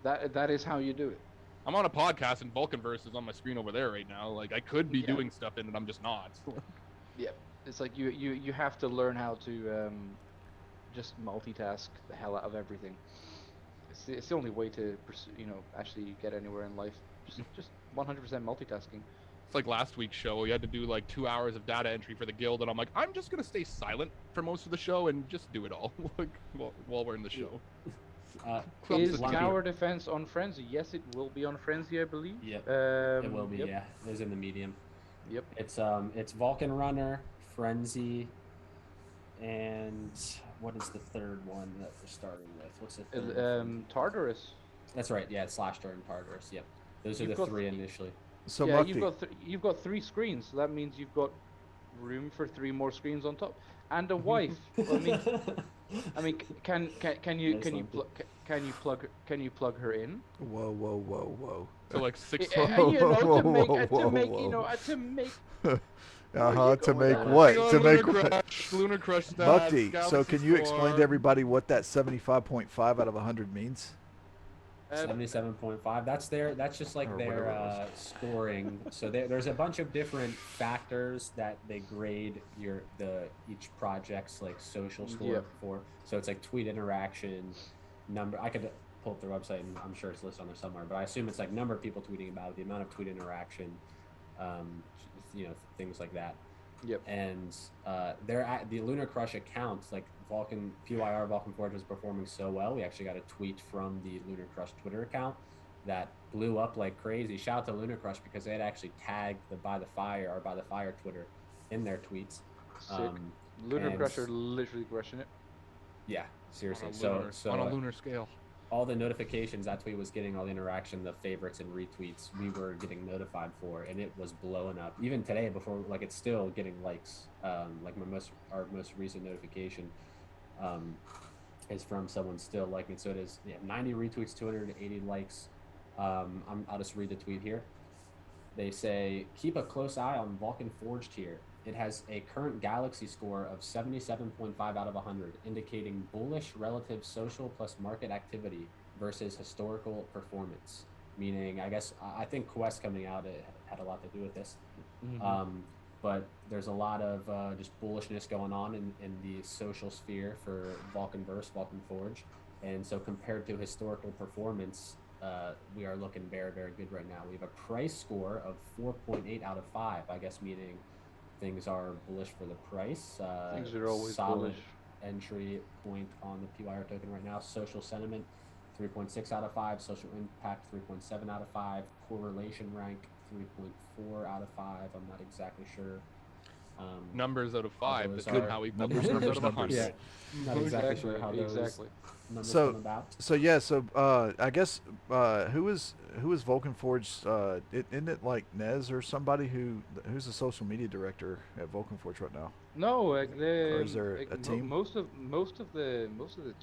that is how you do it. I'm on a podcast and Vulcanverse is on my screen over there right now. Like, I could be doing stuff in it, I'm just not. Yep. It's like you have to learn how to just multitask the hell out of everything. It's the only way to pursue, actually get anywhere in life. Just 100% multitasking. It's like last week's show. We had to do like 2 hours of data entry for the guild, and I'm like, I'm just gonna stay silent for most of the show and just do it all like while we're in the show. Is tower defense on Frenzy? Yes, it will be on Frenzy, I believe. Yep. It will be. Yep. Yeah, it was in the medium. Yep. It's Vulcan Runner, Frenzy, and what is the third one that we're starting with? What's the third? Tartarus. That's right. Yeah, it's Slashdart and Tartarus. Yep. Those are the three initially. So yeah, Mukti, you've got 3 screens, so that means you've got room for 3 more screens on top, and a wife. I mean, can you plug her in? Whoa. So like 6. To make. To make what? To make Lunar Crush. Mukti. So can you explain to everybody what that 75.5 out of 100 means? 77.5. That's just like their scoring. So there's a bunch of different factors that they grade each project's like social score for. So it's like tweet interaction, number. I could pull up their website and I'm sure it's listed on there somewhere, but I assume it's like number of people tweeting about it, the amount of tweet interaction, things like that. Yep. And they're at the Lunar Crush account, like PYR Vulcan Forge was performing so well. We actually got a tweet from the Lunar Crush Twitter account that blew up like crazy. Shout out to Lunar Crush because they had actually tagged the By the Fire Twitter in their tweets. Sick. Lunar Crush are literally crushing it. Yeah, seriously. On a lunar scale. All the notifications that tweet was getting, all the interaction, the favorites and retweets, we were getting notified for, and it was blowing up. Even today, before, like, it's still getting likes. Like our most recent notification is from someone still liking it. So it is 90 retweets, 280 likes. I'll just read the tweet here. They say, keep a close eye on Vulcan Forged here. It has a current galaxy score of 77.5 out of 100, indicating bullish relative social plus market activity versus historical performance. Meaning, I think Quest coming out had a lot to do with this. Mm-hmm. But there's a lot of just bullishness going on in the social sphere for Vulcanverse, Vulcan Forge. And so compared to historical performance, we are looking very, very good right now. We have a price score of 4.8 out of 5, I guess, meaning things are bullish for the price. Things are always solid bullish. Entry point on the PYR token right now. Social sentiment, 3.6 out of 5. Social impact, 3.7 out of 5. Correlation rank, 3.4 out of 5. I'm not exactly sure. Numbers out of 5. That's good how we numbers out of 100. Yeah. Not exactly sure how those numbers come about. I guess who is Vulcan Forge? Isn't it like Nez or somebody who's the social media director at Vulcan Forge right now? No, or is there a team? Most of the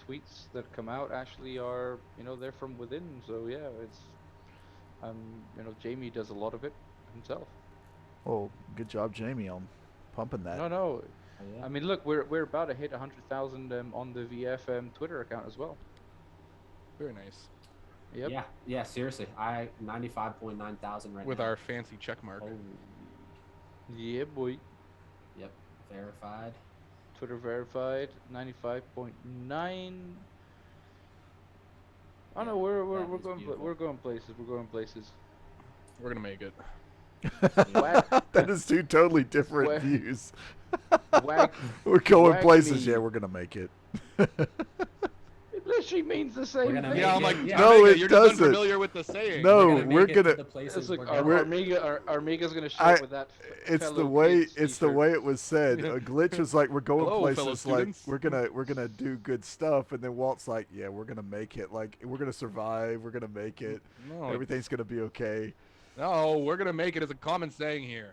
tweets that come out actually are they're from within. So yeah, it's Jamie does a lot of it himself. Oh, good job, Jamie, on pumping that. No. Oh, yeah. I mean, look, we're about to hit 100,000 on the VF Twitter account as well. Very nice. Yep. Yeah. Seriously, 95.9 thousand right with now. our fancy check mark. Oh. Yeah, boy. Yep. Verified. Twitter verified. 95.9. Oh no, we're going places. We're going places. We're gonna make it. That is 2 totally different views. We're going places. Yeah, we're gonna make it. It literally means the same thing. Yeah, I'm like, no, it you're doesn't. just unfamiliar with the saying. No, we're gonna. It's like Armiga's gonna share with that. It's the way it was said. A Glitch was like, we're going places. Like we're gonna do good stuff, and then Walt's like, yeah, we're gonna make it. Like we're gonna survive. We're gonna make it. No, everything's gonna be okay. No, we're gonna make it as a common saying here.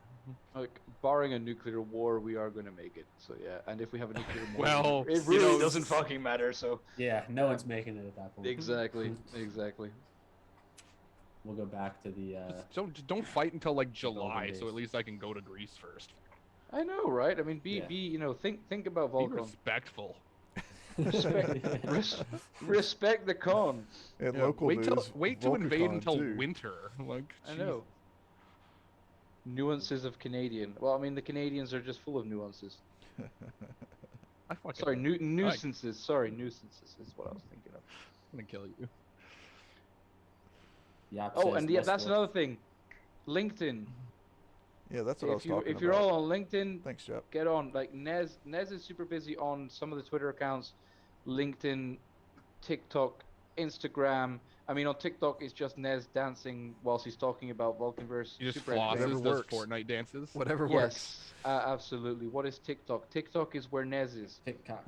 Like, barring a nuclear war, we are going to make it. So yeah, and if we have a nuclear war, Well, it really doesn't fucking matter. So yeah, no one's making it at that point. exactly. We'll go back to the. Just don't fight until like July, days. so at least I can go to Greece first. I know, right? I mean, be think about Be Vulcan. respectful. Respect the con. And Yeah, local wait news, to invade VulcanCon until too. winter. Like, I know. Nuances of Canadian. Well, I mean, the Canadians are just full of nuances. I fucking Sorry, nuisances. Sorry, nuisances is what I was thinking of. I'm gonna kill you. Yap Oh, says and yeah, less that's work. another thing. LinkedIn. Yeah, that's what I was talking about. If you're all on LinkedIn, Thanks, Jep. get on. Like Nez is super busy on some of the Twitter accounts, LinkedIn, TikTok, Instagram. I mean, on TikTok, it's just Nez dancing whilst he's talking about Vulcanverse. He just Super flosses, entertaining. Whatever does works. Fortnite dances. Whatever works. Yes, absolutely. What is TikTok? TikTok is where Nez is. TikTok.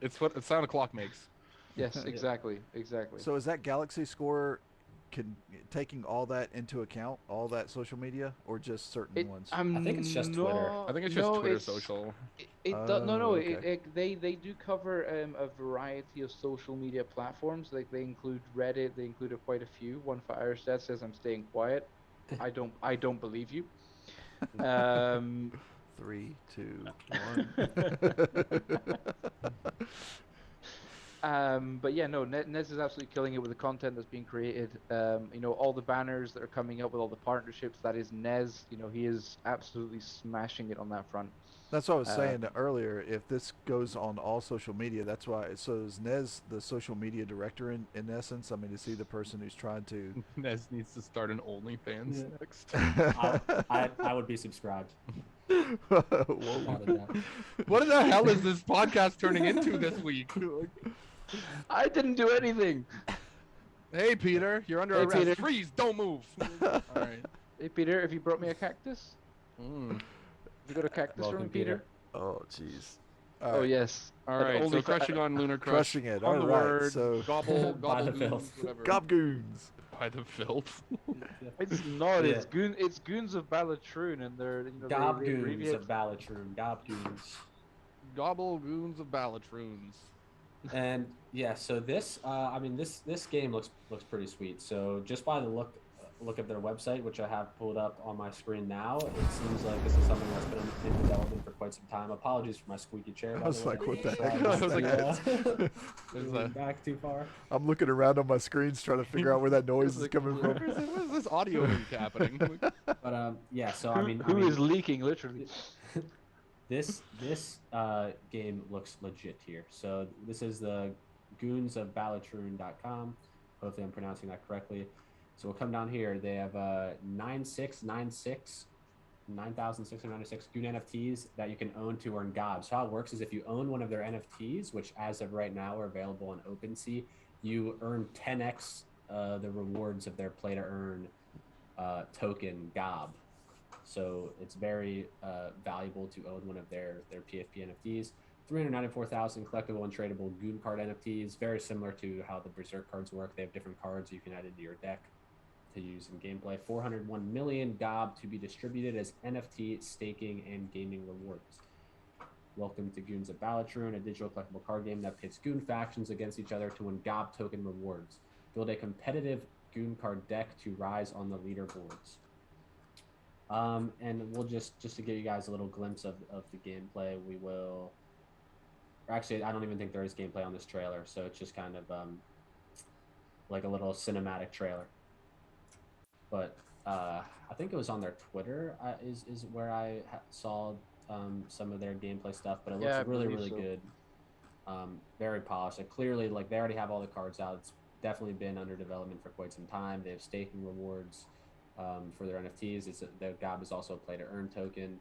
It's what the sound a clock makes. Yes, exactly. So is that Galaxy Score taking all that into account, all that social media, or just certain ones? I think it's just Twitter. I think it's just Twitter social. Okay. They do cover a variety of social media platforms. Like they include Reddit. They include quite a few. One Fireside says I'm staying quiet. I don't believe you. 3, 2, 1. But yeah, no, Nez is absolutely killing it with the content that's being created. All the banners that are coming up with all the partnerships. That is Nez. He is absolutely smashing it on that front. That's what I was saying earlier. If this goes on all social media, that's why. So is Nez the social media director in essence? I mean, is he the person who's trying to? Nez needs to start an OnlyFans next. I would be subscribed. Whoa. What the hell is this podcast turning into this week? I didn't do anything. Hey, Peter, you're under arrest. Peter. Freeze! Don't move. All right. Hey Peter, have you brought me a cactus? You got a cactus Welcome, from Peter? Oh, jeez. Oh yes. All And right. only So crushing on Lunar Crush. Crushing it. On All the right. word. So Gobble. By the Goons, filth. whatever. Gob Goons. By the filth. It's not. Yeah. It's Goons of Balatroon, and they're Gob they Goons abbreviate- of Balatroon. Gob Goons. Gobble Goons of Balatroons. And yeah, so this this game looks pretty sweet. So just by the look of their website, which I have pulled up on my screen now, it seems like this is something that's been in development for quite some time. Apologies for my squeaky chair. I was like, what the heck? I was like, Went back too far. I'm looking around on my screens trying to figure out where that noise is coming from. What is this audio leak happening? But yeah, so I mean, who is leaking literally? This game looks legit here. So this is the Goons of Balatroon.com. Hopefully I'm pronouncing that correctly. So we'll come down here. They have 9,696 Goon NFTs that you can own to earn Gob. So how it works is if you own one of their NFTs, which as of right now are available on OpenSea, you earn 10x the rewards of their play to earn token Gob. So it's very valuable to own one of their PFP NFTs. 394,000 collectible and tradable Goon card NFTs, very similar to how the Berserk cards work. They have different cards you can add into your deck to use in gameplay. 401 million Gob to be distributed as NFT staking and gaming rewards. Welcome to Goons of Balatroon, a digital collectible card game that pits Goon factions against each other to win Gob token rewards. Build a competitive Goon card deck to rise on the leaderboards. And we'll just to give you guys a little glimpse of the gameplay, we will. Actually, I don't even think there is gameplay on this trailer, so it's just kind of like a little cinematic trailer. But I think it was on their Twitter is where I saw some of their gameplay stuff. But it looks really good, very polished. And clearly, like they already have all the cards out. It's definitely been under development for quite some time. They have staking rewards for their NFTs. The Gob is also a play to earn token.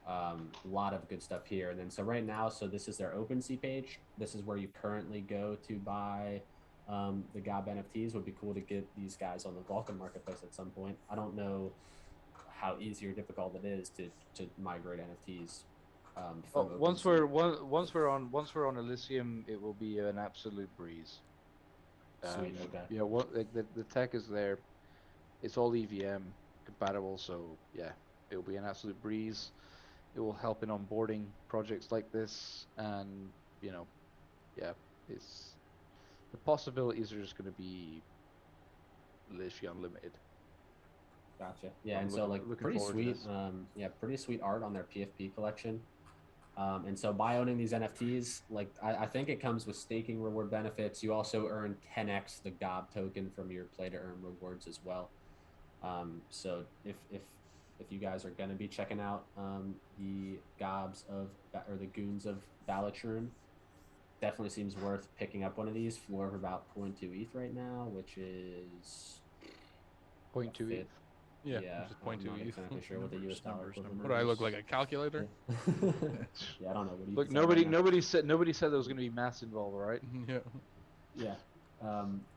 A lot of good stuff here. And then so right now, so this is their OpenSea page. This is where you currently go to buy the Gob NFTs. Would be cool to get these guys on the Vulcan marketplace at some point. I don't know how easy or difficult it is to migrate NFTs. Once we're on Elysium, it will be an absolute breeze. Sweet, okay. The tech is there. It's all EVM. compatible. So yeah, it will be an absolute breeze. It will help in onboarding projects like this, and it's the possibilities are just going to be literally unlimited. Gotcha. Yeah, and so like pretty sweet, pretty sweet art on their PFP collection. And so by owning these NFTs, like I think it comes with staking reward benefits. You also earn 10x the Gob token from your play to earn rewards as well. So if you guys are going to be checking out the the Goons of Balatroon, definitely seems worth picking up one of these. Floor of about 0.2 ETH right now, which is 0.2 ETH. Yeah, just 0.2 ETH. I'm not exactly sure what the US dollar equivalent is. What do I look like, a calculator? Yeah, I don't know. Look, nobody said there was going to be maths involved, right? Yeah. Yeah.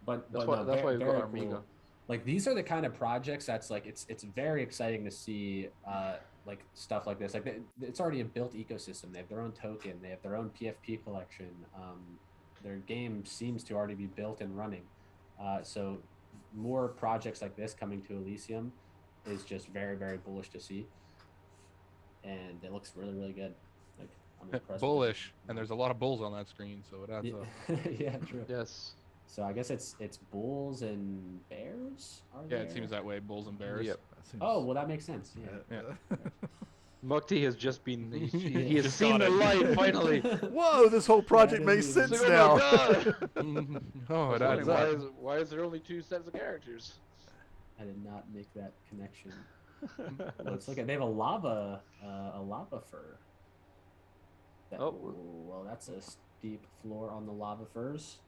But that's why we got our Amiga. Like these are the kind of projects that's like it's very exciting to see like stuff like this. Like it's already a built ecosystem. They have their own token. They have their own PFP collection. Their game seems to already be built and running. So more projects like this coming to Elysium is just very, very bullish to see. And it looks really, really good. Like I'm impressed. Bullish, and there's a lot of bulls on that screen, so it adds up. Yeah, true. Yes. So I guess it's bulls and bears. It seems that way. Bulls and bears. Yep. Oh well, that makes sense. Yeah. Mukti has just been he has seen the light finally. Whoa, this whole project makes sense now. Oh, it adds up. Why is there only 2 sets of characters? I did not make that connection. Let's look at. They have a lava fur. Well, that's a steep floor on the lava furs.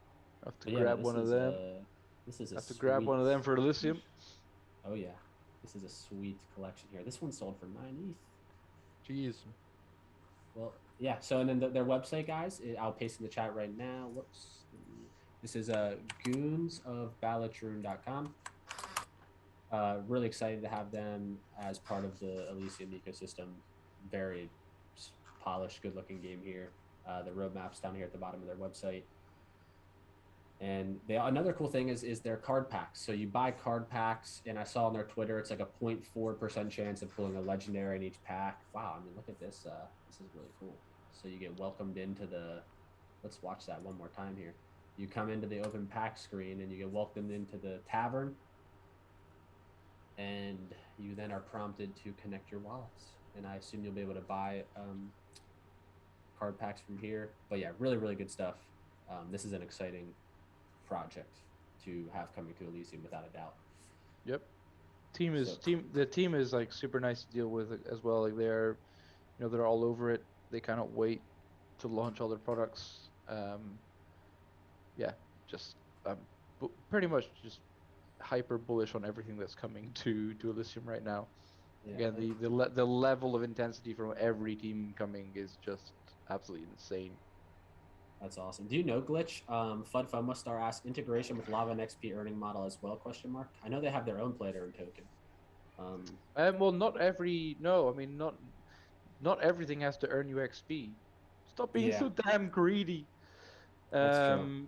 I have to grab one of them. Grab one of them for Elysium. Oh yeah, this is a sweet collection here. This one sold for 9 ETH. Jeez. Well, yeah. So and then their website, guys, I'll paste in the chat right now. Whoops. This is goonsofbalatroon.com. Really excited to have them as part of the Elysium ecosystem. Very polished, good-looking game here. The roadmap's down here at the bottom of their website. And another cool thing is their card packs. So you buy card packs, and I saw on their Twitter it's like a 0.4% chance of pulling a legendary in each pack. Wow, I mean, look at this. This is really cool. So you get welcomed into the. Let's watch that one more time here. You come into the open pack screen, and you get welcomed into the tavern. And you then are prompted to connect your wallets. And I assume you'll be able to buy card packs from here. But yeah, really, really good stuff. This is an exciting project to have coming to Elysium without a doubt. Yep. The team is like super nice to deal with as well. Like they're all over it. They cannot wait to launch all their products. Pretty much just hyper bullish on everything that's coming to Elysium right now. Yeah, again, the level of intensity from every team coming is just absolutely insane. That's awesome. Do you know Glitch? Fud Fumustar asked integration with Lava and XP earning model as well? ? I know they have their own play to earn token. Well, not everything has to earn you XP. Stop being so damn greedy. That's true.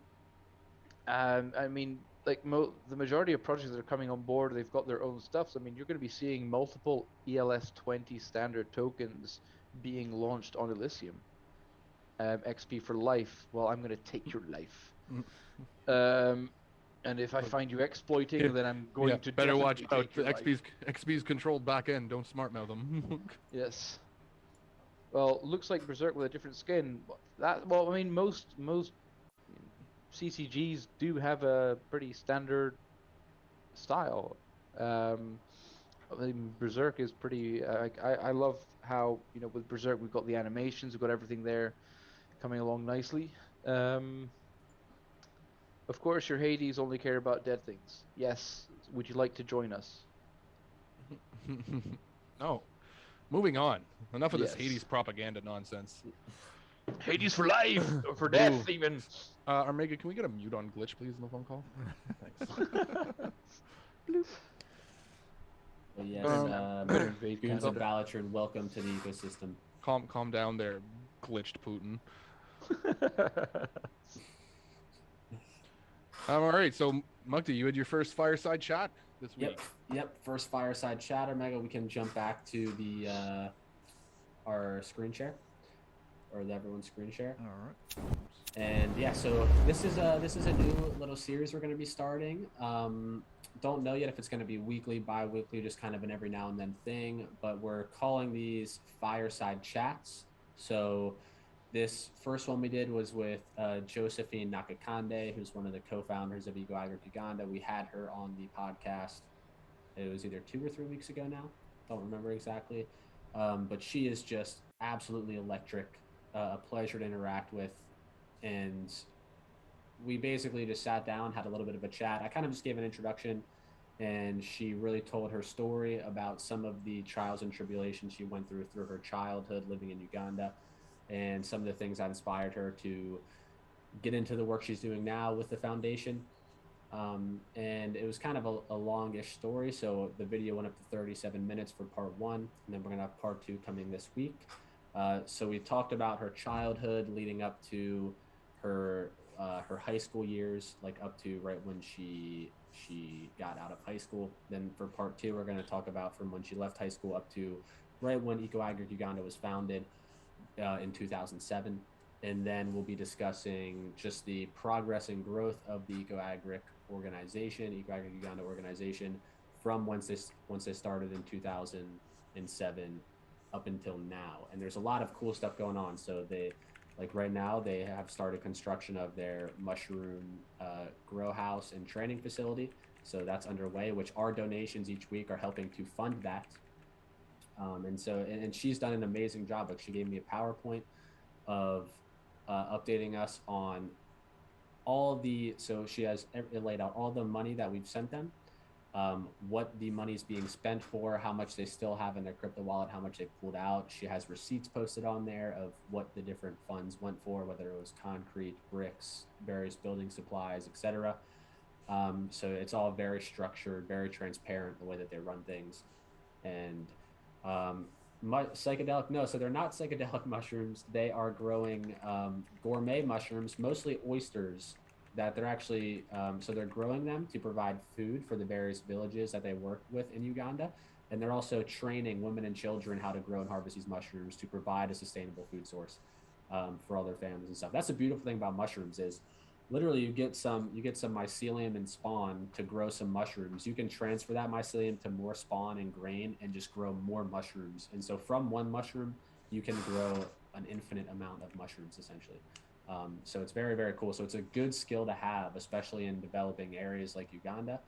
I mean, like the majority of projects that are coming on board, they've got their own stuff. So, I mean, you're going to be seeing multiple ELS 20 standard tokens being launched on Elysium. XP for life. Well, I'm going to take your life. And if I find you exploiting, then I'm going to better watch out. XP's controlled back end. Don't smart mouth them. Yes. Well, looks like Berserk with a different skin. Most CCGs do have a pretty standard style. I mean, Berserk is pretty. I love how with Berserk we've got the animations, we've got everything there coming along nicely. Of course, your Hades only care about dead things. Yes. Would you like to join us? No. Moving on. Enough of this Hades propaganda nonsense. Hades for life, or for death, even. Armega, can we get a mute on Glitch, please, in the phone call? Thanks. Well, yes, Goons of Balatroon, welcome to the ecosystem. Calm down there, glitched Putin. All right, so Mukti, you had your first fireside chat. this week. Yep. First Fireside Chatter, Mega. We can jump back to the our screen share, or everyone's screen share. All right. And yeah, so this is a new little series we're going to be starting. Don't know yet if it's going to be weekly, bi-weekly, just kind of an every now and then thing, but we're calling these Fireside Chats. So this first one we did was with Josephine Nakakande, who's one of the co-founders of Eco Agric Uganda. We had her on the podcast. It was either 2 or 3 weeks ago now. Don't remember exactly. But she is just absolutely electric, a pleasure to interact with. And we basically just sat down, had a little bit of a chat. I kind of just gave an introduction, and she really told her story about some of the trials and tribulations she went through her childhood living in Uganda, and some of the things that inspired her to get into the work she's doing now with the foundation. And it was kind of a longish story, so the video went up to 37 minutes for part 1, and then we're gonna have part 2 coming this week. So we talked about her childhood leading up to her high school years, like up to right when she got out of high school. Then for part 2, we're going to talk about from when she left high school up to right when Eco Agric Uganda was founded in 2007. And then we'll be discussing just the progress and growth of the Eco Agric organization, Eco Agric Uganda organization, from once they started in 2007 up until now. And there's a lot of cool stuff going on. So right now they have started construction of their mushroom grow house and training facility. So that's underway, which our donations each week are helping to fund that. And she's done an amazing job. Like, she gave me a PowerPoint of updating us on so she has laid out all the money that we've sent them, what the money's being spent for, how much they still have in their crypto wallet, how much they pulled out. She has receipts posted on there of what the different funds went for, whether it was concrete, bricks, various building supplies, etc. So it's all very structured, very transparent, the way that they run things. And psychedelic, no, so they're not psychedelic mushrooms. They are growing gourmet mushrooms, mostly oysters, that they're actually, so they're growing them to provide food for the various villages that they work with in Uganda. And they're also training women and children how to grow and harvest these mushrooms to provide a sustainable food source for all their families and stuff. That's the beautiful thing about mushrooms is literally you get some mycelium and spawn to grow some mushrooms. You can transfer that mycelium to more spawn and grain and just grow more mushrooms. And so from one mushroom, you can grow an infinite amount of mushrooms essentially. So it's very, very cool. So it's a good skill to have, especially in developing areas like Uganda,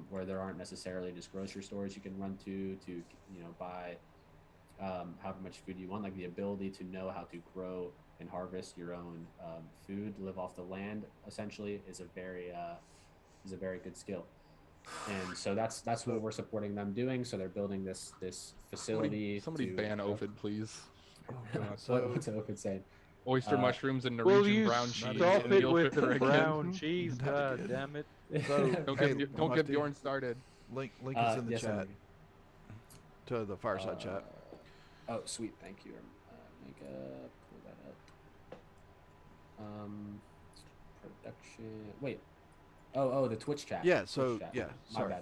where there aren't necessarily just grocery stores you can run to buy however much food you want. Like, the ability to know how to grow and harvest your own food, live off the land, essentially, is a very good skill. And so that's what we're supporting them doing. So they're building this facility. Somebody ban Ovid, please. Oh, God. What's Ovid saying? Oyster mushrooms and Will Norwegian you brown cheese. stop it with the again. brown cheese? God damn it! So, don't get Bjorn started. Link is in the yes, chat to the Fireside Chat. Oh, sweet, thank you. Pull that up. Production. Wait. Oh, the Twitch chat. Yeah. So Twitch chat. yeah.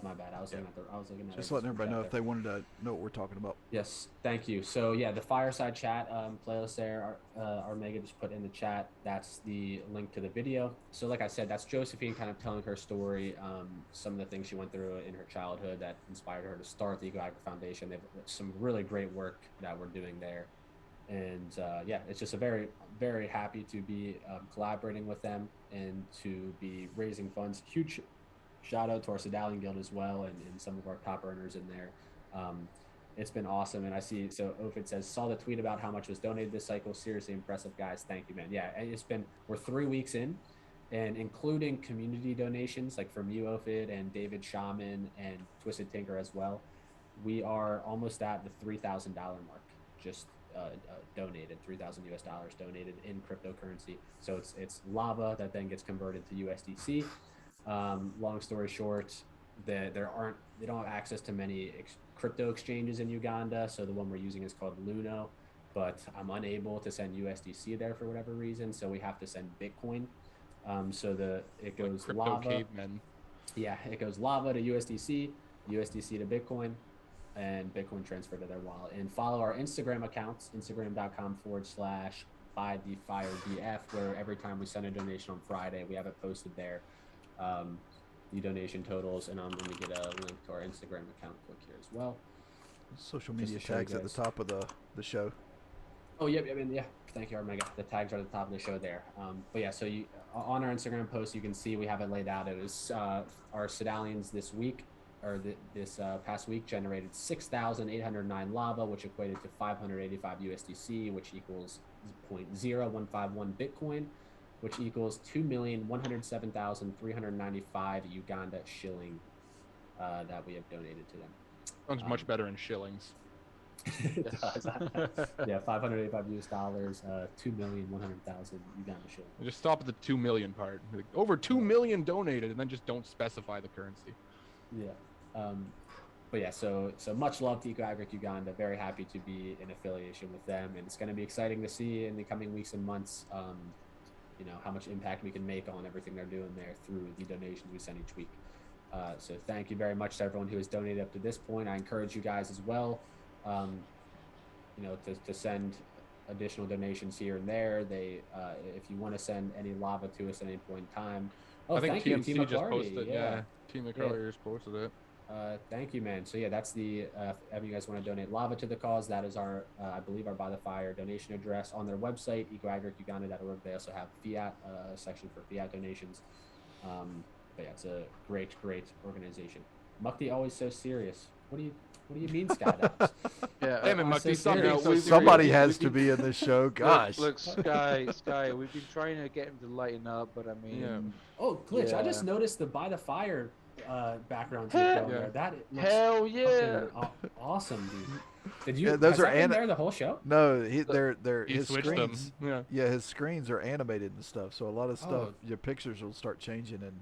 My bad. I was looking at. Just letting everybody know if they wanted to know what we're talking about. Yes, thank you. So yeah, the Fireside Chat playlist there, our Mega just put in the chat. That's the link to the video. So like I said, that's Josephine kind of telling her story, some of the things she went through in her childhood that inspired her to start the Eco Agric Foundation. They've some really great work that we're doing there. And yeah, it's just a very, very happy to be collaborating with them and to be raising funds. Huge shout out to our Sedalian Guild as well, and some of our top earners in there. It's been awesome. And I see, so Ophid says, saw the tweet about how much was donated this cycle. Seriously impressive, guys. Thank you, man. Yeah, we're 3 weeks in, and including community donations like from you, Ophid, and David Shaman and Twisted Tinker as well. We are almost at the $3,000 mark, just donated, $3,000 US donated in cryptocurrency. So it's lava that then gets converted to USDC. Long story short, they don't have access to many crypto exchanges in Uganda. So the one we're using is called Luno, but I'm unable to send USDC there for whatever reason. So we have to send Bitcoin. So it goes crypto lava. cavemen. Yeah, it goes lava to USDC, USDC to Bitcoin, and Bitcoin transfer to their wallet. And follow our Instagram accounts, instagram.com/bythefiredf, where every time we send a donation on Friday, we have it posted there. The donation totals, and I'm going to get a link to our Instagram account quick here as well. Social media tags at the top of the show. Oh, yeah. Thank you, Omega. The tags are at the top of the show there. But yeah, so you on our Instagram post, you can see we have it laid out. It was our Sedalians this week, or this past week, generated 6,809 lava, which equated to 585 USDC, which equals 0.0151 Bitcoin, which equals 2,107,395 Uganda shilling that we have donated to them. Sounds much better in shillings. It does. Yeah, $585 US, 2,100,000 Uganda shilling. Just stop at the 2 million part. Like, over 2 million donated, and then just don't specify the currency. Yeah. But yeah, so much love to EcoAgric Uganda. Very happy to be in affiliation with them, and it's going to be exciting to see in the coming weeks and months, how much impact we can make on everything they're doing there through the donations we send each week. So thank you very much to everyone who has donated up to this point. I encourage you guys as well, to send additional donations here and there. If you want to send any lava to us at any point in time. I think thank TMC you, just posted it. Yeah, Team McCarty just posted it. Thank you, man. So yeah, that's the if you guys want to donate lava to the cause, that is our I believe our By the Fire donation address on their website, ecoagricuganda.org. They also have fiat section for fiat donations. But yeah, it's a great organization. Mukti always so serious. What do you mean, Skydives? Yeah, damn it, Mukti. Somebody has to be in this show. Gosh. Look, Sky, we've been trying to get him to lighten up, but I mean. Yeah. Oh, Glitch! Yeah. I just noticed the By the Fire background there. That looks hell yeah, awesome, dude. Did you? Yeah, those are been there the whole show? No, they're He his switched screens. them. Yeah, his screens are animated and stuff. So a lot of stuff, your pictures will start changing, and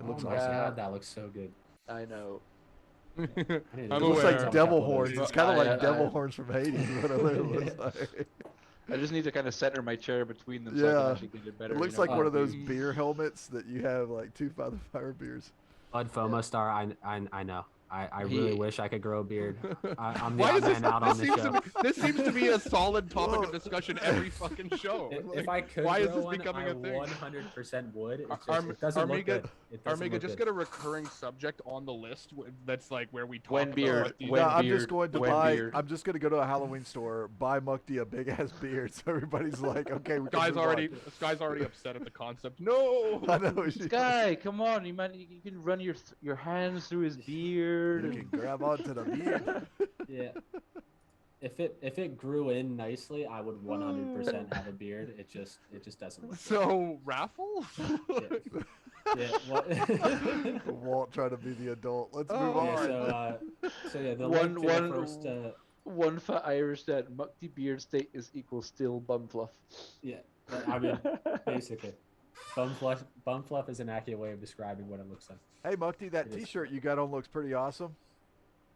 it looks my awesome. God, that looks so good. I know. It looks like devil horns. It's kind of like devil horns from Hades. What it looks like. I just need to kind of center my chair between them so I can actually get it better. It looks like one of those beer helmets that you have, like 2 By the Fire beers. Bud FOMO Star, I know. I really wish I could grow a beard. I'm the Why odd is man out on this show. This seems to be a solid topic of discussion every fucking show. If I could why is grow this one, becoming I a thing? 100% would. It doesn't look good. Armega, just get a recurring subject on the list that's like where we talk When beard, about these. when I'm beard, just going to when buy. beard. I'm just going to go to a Halloween store, buy Mukti a big ass beard, so everybody's like, okay, we can Sky's move already on. Sky's already upset at the concept. No. I know. Sky, come on, you can run your hands through his beard. You can grab onto the beard. Yeah. If it grew in nicely, I would 100% have a beard. It just doesn't look So Raffle? good. Yeah. Walt trying to be the adult. Let's move on. So yeah, the link to the first. One fat Irish that Mukti beard state is equal still bum fluff. Yeah, I mean, basically, bum fluff is an accurate way of describing what it looks like. Hey Mukti, that T-shirt you got on looks pretty awesome.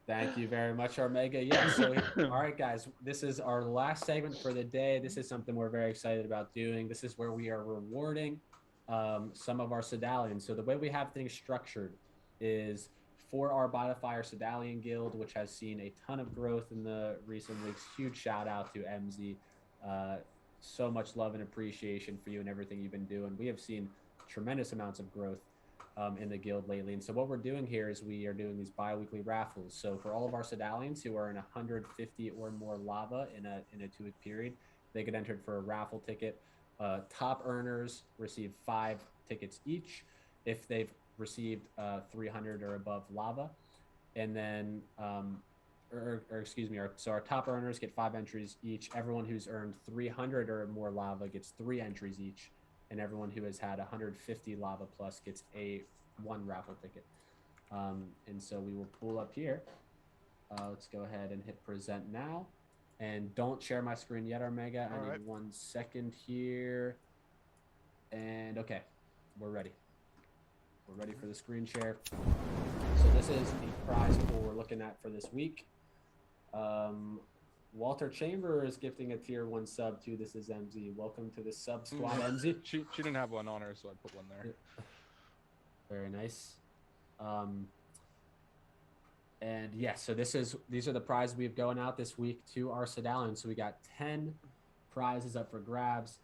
Thank you very much, Omega. Yeah, so all right, guys, this is our last segment for the day. This is something we're very excited about doing. This is where we are rewarding some of our Sedalians. So the way we have things structured is for our By the Fire Sedalian Guild, which has seen a ton of growth in the recent weeks. Huge shout out to MZ. So much love and appreciation for you and everything you've been doing. We have seen tremendous amounts of growth in the guild lately. And so what we're doing here is we are doing these bi-weekly raffles. So for all of our Sedalians who are in 150 or more lava in a 2-week period, they get entered for a raffle ticket. Top earners receive 5 tickets each if they've received 300 or above lava. And then, so our top earners get 5 entries each. Everyone who's earned 300 or more lava gets 3 entries each. And everyone who has had 150 lava plus gets one raffle ticket. And so we will pull up here. Let's go ahead and hit present now. And don't share my screen yet, Omega. I need 1 second here. And okay, we're ready. We're ready for the screen share. So this is the prize pool we're looking at for this week. Walter Chamber is gifting a tier 1 sub to This Is MZ. Welcome to the sub squad, MZ. She didn't have one on her, so I put one there. Very nice. And yes, so these are the prizes we have going out this week to our Sedalians. So we got 10 prizes up for grabs,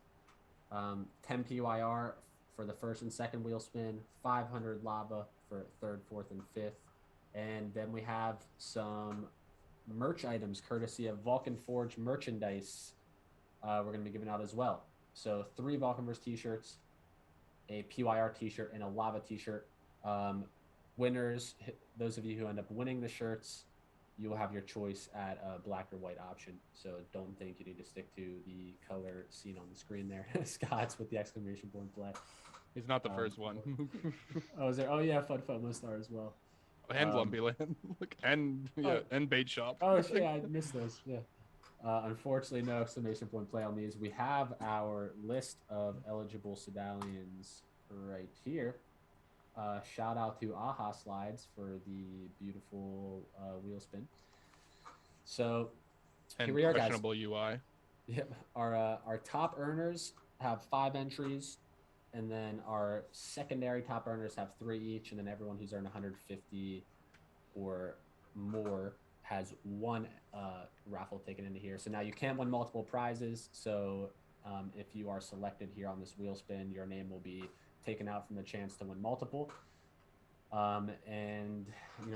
10 PYR for the first and second wheel spin, 500 lava for third, fourth, and fifth. And then we have some merch items courtesy of Vulcan Forge merchandise we're going to be giving out as well. So 3 Vulcanverse t-shirts, a PYR t-shirt, and a lava t-shirt. Winners, those of you who end up winning the shirts, you will have your choice at a black or white option. So don't think you need to stick to the color seen on the screen there. Scott's with the exclamation point play. He's not the first one. Oh, is there? Oh yeah, Fun Fomo Star as well. And Lumpyland. And Bait Shop. Oh shit, I missed those. Yeah. Unfortunately, no exclamation point play on these. We have our list of eligible Sedalians right here. Shout out to Aha Slides for the beautiful wheel spin. So and here we are, guys. Questionable UI. Yep. Our top earners have 5 entries, and then our secondary top earners have 3 each, and then everyone who's earned 150 or more has 1 raffle taken into here. So now you can win multiple prizes. So if you are selected here on this wheel spin, your name will be taken out from the chance to win multiple. And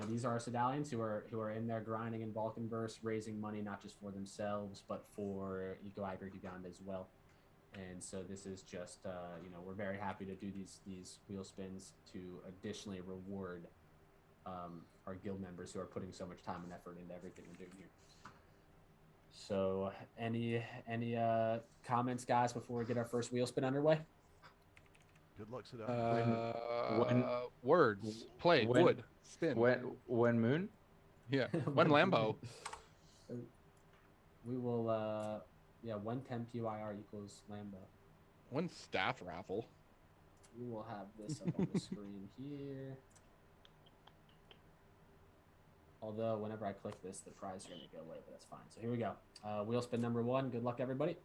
these are our Sedalians who are in there grinding in Vulcanverse, raising money not just for themselves but for Eco Agri Uganda as well. And so this is just we're very happy to do these wheel spins to additionally reward our guild members who are putting so much time and effort into everything we're doing here. So any comments, guys, before we get our first wheel spin underway? Good luck, Sedalian. Words. Play. Wood. Spin. When moon? Yeah. When Lambo. We will, when 10 PYR equals Lambo. When staff raffle. We will have this up on the screen here. Although whenever I click this, the prize is going to go away, but that's fine. So here we go. Wheel spin number 1. Good luck, everybody.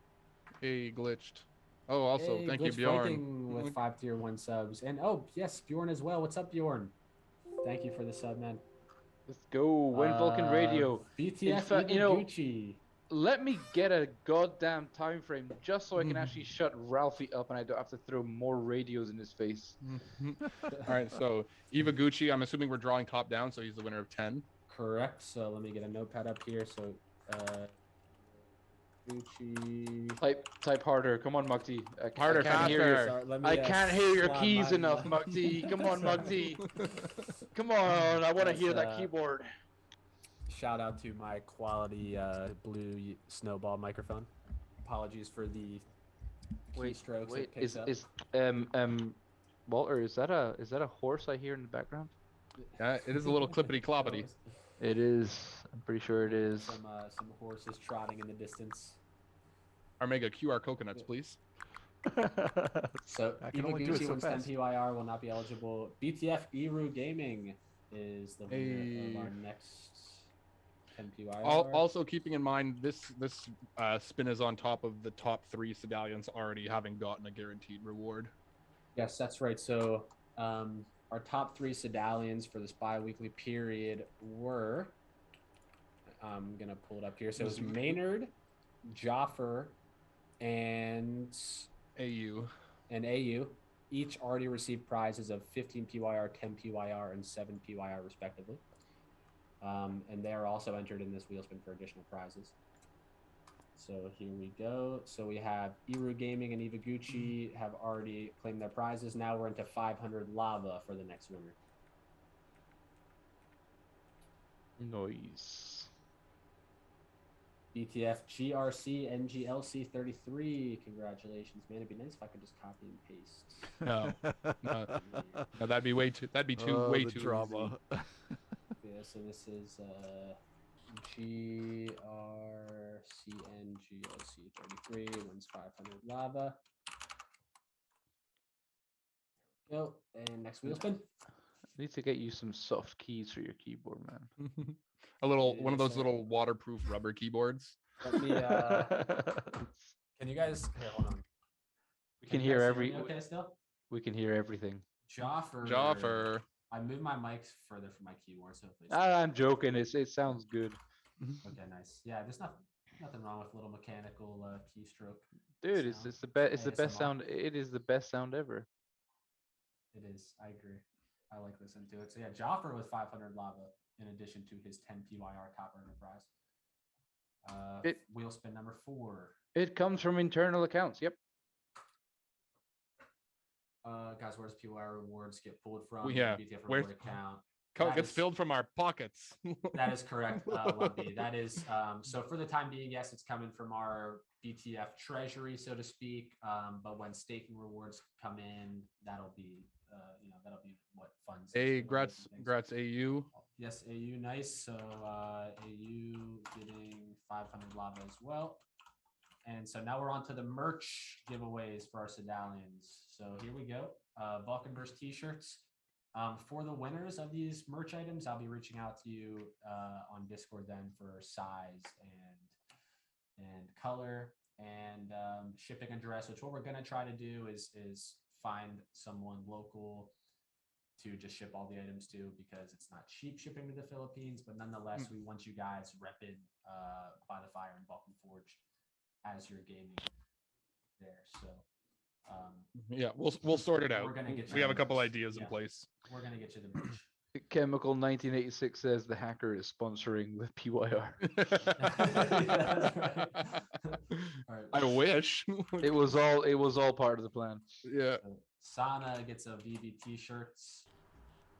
Hey, glitched. Oh, also, hey, thank you, Bjorn. With 5 tier 1 subs. And yes, Bjorn as well. What's up, Bjorn? Thank you for the sub, man. Let's go. When Vulcan Radio. BTF Gucci. Let me get a goddamn time frame just so I can actually shut Ralphie up and I don't have to throw more radios in his face. All right, so Iwaguchi, I'm assuming we're drawing top down, so he's the winner of 10. Correct. So let me get a notepad up here. So Gucci. Type harder. Come on, Mukti. Harder, faster. I can't hear your keys enough, Mukti. Come on, Mukti. Come on. I want to hear that keyboard. Shout out to my quality blue snowball microphone. Apologies for the keystrokes. Wait, is Walter, is that a horse I hear in the background? Yeah, it is a little clippity cloppity. It is. I'm pretty sure it is. Some horses trotting in the distance. Our mega QR coconuts, please. So Iwaguchi wins 10 PYR will not be eligible. BTF Eru Gaming is the winner of our next 10 PYR. Also keeping in mind this spin is on top of the top 3 Sedalians already having gotten a guaranteed reward. Yes, that's right. So our top 3 Sedalians for this bi-weekly period were, I'm going to pull it up here. So it was Maynard, Joffer, and AU. Each already received prizes of 15 PYR, 10 PYR, and 7 PYR respectively. And they are also entered in this wheel spin for additional prizes. So here we go. So we have Eru Gaming and Iwaguchi have already claimed their prizes. Now we're into 500 lava for the next winner. Nice. BTF GRC NGLC 33. Congratulations, man. It'd be nice if I could just copy and paste. No, that'd be way too too drama. Yeah, so this is GRCNGLC 33 wins 500 lava. Go, and next wheel spin. I need to get you some soft keys for your keyboard, man. One of those little waterproof rubber keyboards. Let me can you guys hold on. We can hear Okay, still? We can hear everything. Joffer. I moved my mic further from my keyboard, so please. I'm joking. It sounds good. Okay, nice. Yeah, there's nothing wrong with a little mechanical keystroke. Dude, it's the best. It's the best sound. It is the best sound ever. It is. I agree. I like listening to it. So yeah, Joffer with 500 lava in addition to his 10 PYR copper enterprise. Wheel spin number 4. It comes from internal accounts. Yep. Guys, where's PYR rewards get pulled from? Yeah. BTF reward account. Gets filled from our pockets. That is correct, Lumpy. That is so for the time being, yes, it's coming from our BTF treasury, so to speak. But when staking rewards come in, that'll be what funds. Hey, grats AU. Yes, AU, nice. So AU getting 500 lava as well. And so now we're on to the merch giveaways for our Sedalians. So here we go. Vulcan Burst t-shirts. For the winners of these merch items, I'll be reaching out to you on Discord then for size and color and shipping address, which what we're going to try to do is find someone local to just ship all the items to, because it's not cheap shipping to the Philippines, but nonetheless, we want you guys repping by the fire and Vulcan Forge as you're gaming there. So yeah, we'll sort it out. We're gonna get we have a couple ideas in place. We're gonna get you the merch. Chemical 1986 says the hacker is sponsoring the PYR. Right. I wish. It was all part of the plan. Yeah. Sana gets a VB t-shirts.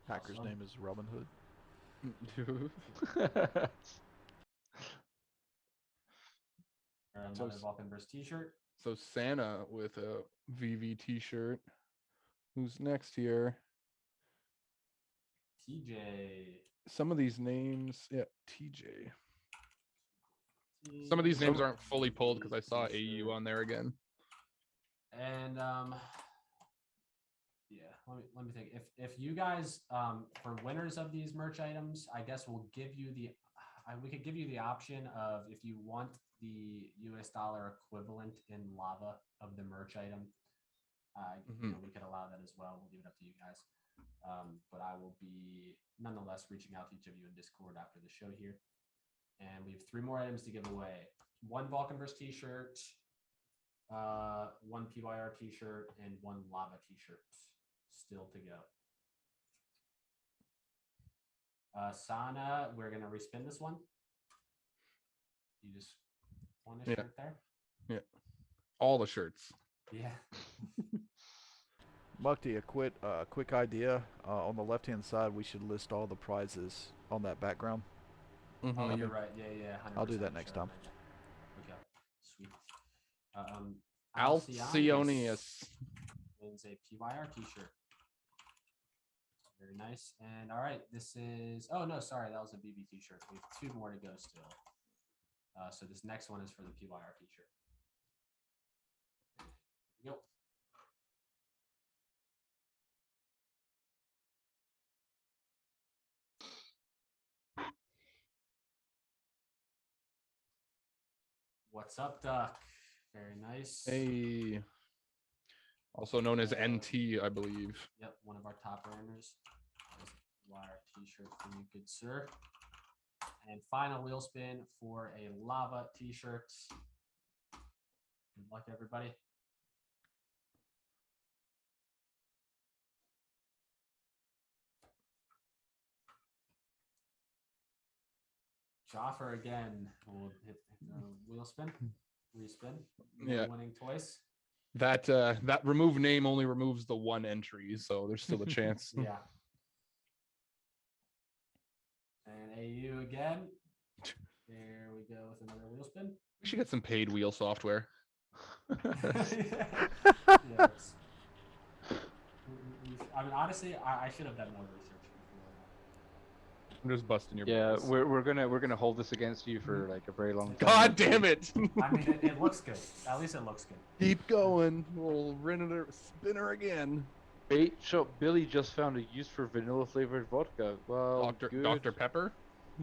Hacker's name is Robin Hood. Another Vulcan Burst t-shirt. So Santa with a VV t-shirt. Who's next here? TJ. Some of these names, yeah, TJ. Some of these names aren't fully pulled because I saw AU on there again. And yeah, let me think. If you guys for winners of these merch items, I guess we'll give you we could give you the option of, if you want the US dollar equivalent in lava of the merch item, we could allow that as well. We'll leave it up to you guys. But I will be nonetheless reaching out to each of you in Discord after the show here. And we have 3 more items to give away. 1 Vulcanverse t-shirt, 1 PYR t-shirt, and 1 lava t-shirt still to go. Sana, we're going to respin this one. You just want a shirt there? Yeah. All the shirts. Yeah. Mukti, a quick idea. On the left-hand side, we should list all the prizes on that background. Oh, you're right. Yeah. I'll do that next time. Okay. Sweet. Alcionius wins a PYR t-shirt. Very nice. And all right, this is, oh no, sorry, that was a BB t-shirt. We have 2 more to go still. So this next one is for the PYR t-shirt. There we go. What's up, Duck? Very nice. Hey. Also known as NT, I believe. Yep, one of our top earners. Wire t-shirt for you, good sir. And final wheel spin for a lava t-shirt. Good luck, everybody. Joffer again will hit wheel spin, respin. Yeah. Winning twice. That remove name only removes the 1 entry, so there's still a chance. Yeah. And AU again. There we go with another wheel spin. We should get some paid wheel software. Yeah, I mean, honestly, I should have done more research before. I'm just busting your balls. balls. we're gonna hold this against you for like a very long time. God damn it! I mean, it looks good. At least it looks good. Keep going. We'll spinner again. Bait Shop Billy just found a use for vanilla flavored vodka. Well, Dr. Pepper.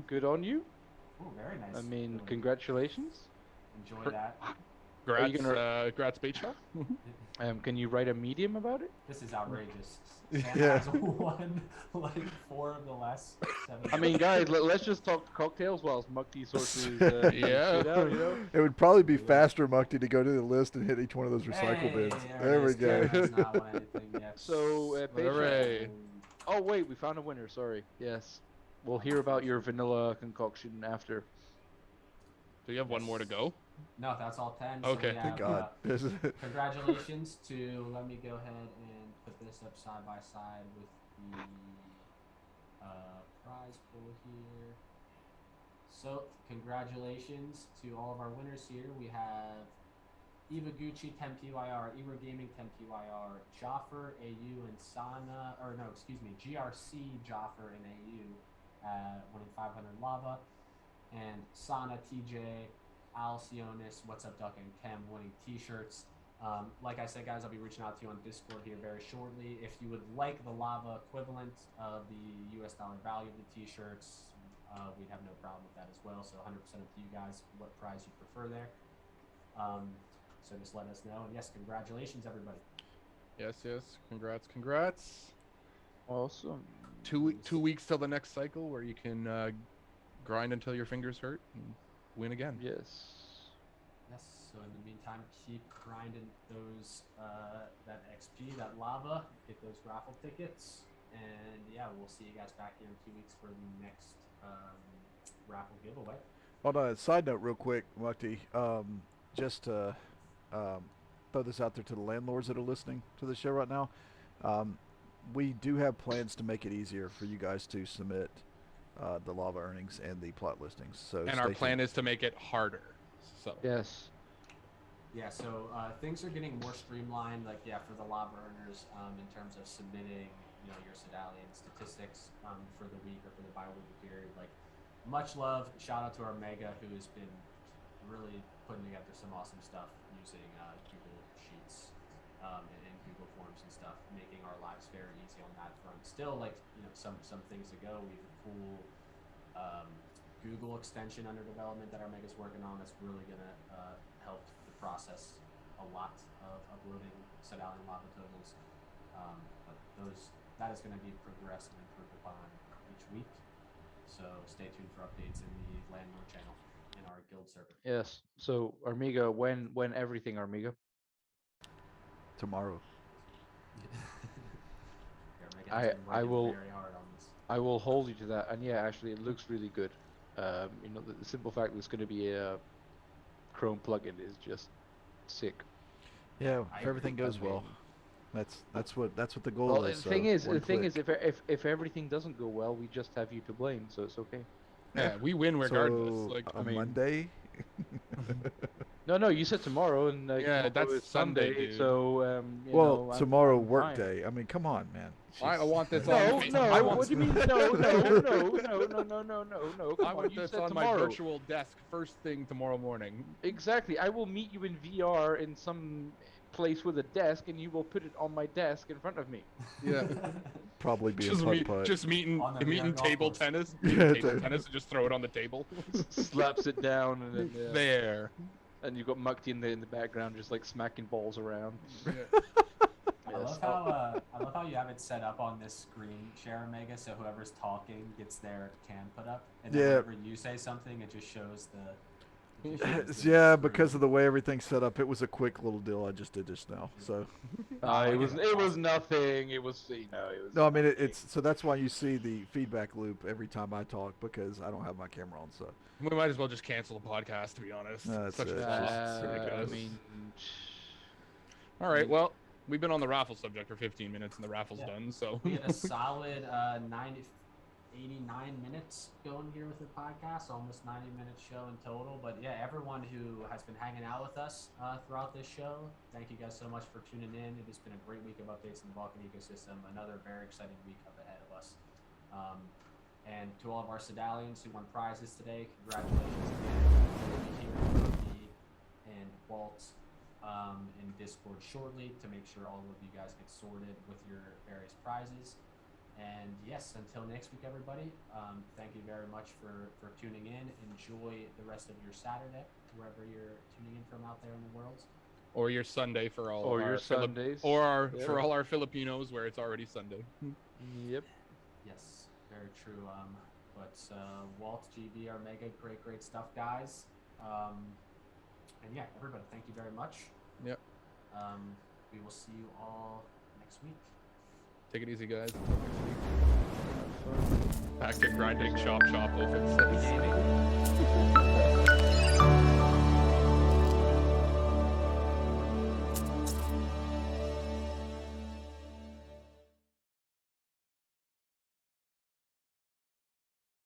Good on you. Oh, very nice. I mean, congratulations. Enjoy that. Grats bait shop. Can you write a medium about it? This is outrageous. Sam Yeah. has won like 4 of the last 7. I mean, guys, let's just talk cocktails whilst Mukti sorts his Yeah. shit out, you know? It would probably be faster, Mukti, to go to the list and hit each one of those recycle bins. There we go. Cameron's not won anything yet. So, Hooray. oh wait, we found a winner. Sorry. Yes, we'll hear about your vanilla concoction after. Do you have one more to go? No, that's all 10. Okay. So we Thank have, God. congratulations to, let me go ahead and put this up side by side with the prize pool here. So, congratulations to all of our winners here. We have Iwaguchi 10PYR, Eero Gaming 10PYR, Joffer, AU, and Sana, or no, excuse me, GRC, Joffer, and AU, winning 500 lava, and Sana, TJ, Alcionis, What's Up Duck, and Kem winning t-shirts. Like I said, guys, I'll be reaching out to you on Discord here very shortly. If you would like the lava equivalent of the US dollar value of the t-shirts, we'd have no problem with that as well. So 100% up to you guys what prize you prefer there. So just let us know. And yes, congratulations, everybody. Yes. Congrats. Awesome. 2 weeks till the next cycle where you can grind until your fingers hurt and win again. Yes. Yes. So in the meantime, keep grinding those that XP, that lava, get those raffle tickets, and yeah, we'll see you guys back here in 2 weeks for the next raffle giveaway. On a side note, real quick, Mukti, just to throw this out there to the landlords that are listening to the show right now, we do have plans to make it easier for you guys to submit the lava earnings and the plot listings. So And our plan is to make it harder. So Yes. Yeah, so things are getting more streamlined, like, yeah, for the lava earners in terms of submitting, you know, your Sedalian statistics for the week or for the bi-weekly period. Like, much love, shout out to our Mega, who has been really putting together some awesome stuff using Google Sheets and Google Forms and stuff, making our lives very easy on that front. Still, like, you know, some things to go. We have a cool Google extension under development that our Mega's working on that's really going to help the process a lot of uploading Sedalian lava totals. But that is going to be progressed and improved upon each week. So stay tuned for updates in the landlord channel in our guild server. Yes. So Armiga, when everything Armiga? tomorrow. Yeah, I will- very hard on this. I will hold you to that. And yeah, actually, it looks really good. You know, the simple fact that it's going to be a Chrome plugin is just sick. Yeah, I if everything agree. goes well, that's what the goal Well, is. the thing is, one click. if everything doesn't go well, we just have you to blame, so it's okay. Yeah, we win regardless. So, Like, on I mean, Monday. No, you said tomorrow, and Yeah, tomorrow that's is Sunday, Sunday, dude. so you Well, know, I'm tomorrow fine. work day. I mean, come on, man. I Jeez. want this No, on. no. I want, What do you mean? No. Come I on, want you this said on my tomorrow. virtual desk first thing tomorrow morning. Exactly. I will meet you in VR in some place with a desk, and you will put it on my desk in front of me. Yeah. Probably be just a putt-putt. just meeting On the VR golf table course. tennis, Yeah, table tennis, and just throw it on the table. Slaps it down, and then yeah. There. And you've got Mukti in the background, just like smacking balls around. I love how you have it set up on this screen share, Omega, so whoever's talking gets their cam put up, and then Yeah. whenever you say something, it just shows the. Yeah, because of the way everything's set up, it was a quick little deal I just did just now. So It was nothing. It was it was. no, I mean it's so that's why you see the feedback loop every time I talk because I don't have my camera on. So We might as well just cancel the podcast, to be honest. No, that's Such it. a I ridiculous. mean, All right, well, we've been on the raffle subject for 15 minutes, and the raffle's Yeah. done. So We had a solid 89 minutes going here with the podcast, almost 90-minute show in total. But yeah, everyone who has been hanging out with us throughout this show, thank you guys so much for tuning in. It has been a great week of updates in the Vulcan ecosystem. Another very exciting week up ahead of us. And to all of our Sedalians who won prizes today, congratulations again. We'll be hearing from me and Walt in Discord shortly to make sure all of you guys get sorted with your various prizes. And yes, until next week, everybody, thank you very much for tuning in. Enjoy the rest of your Saturday. wherever you're tuning in from out there in the world. Or your Sunday for all or our your Sundays. for all our Filipinos where it's already Sunday. Yep. Yes, very true. But Walt, GB, Omega, great stuff, guys. And yeah, everybody, thank you very much. Yep. We will see you all next week. Take it easy, guys. Until next week. Back to grinding, chop, open.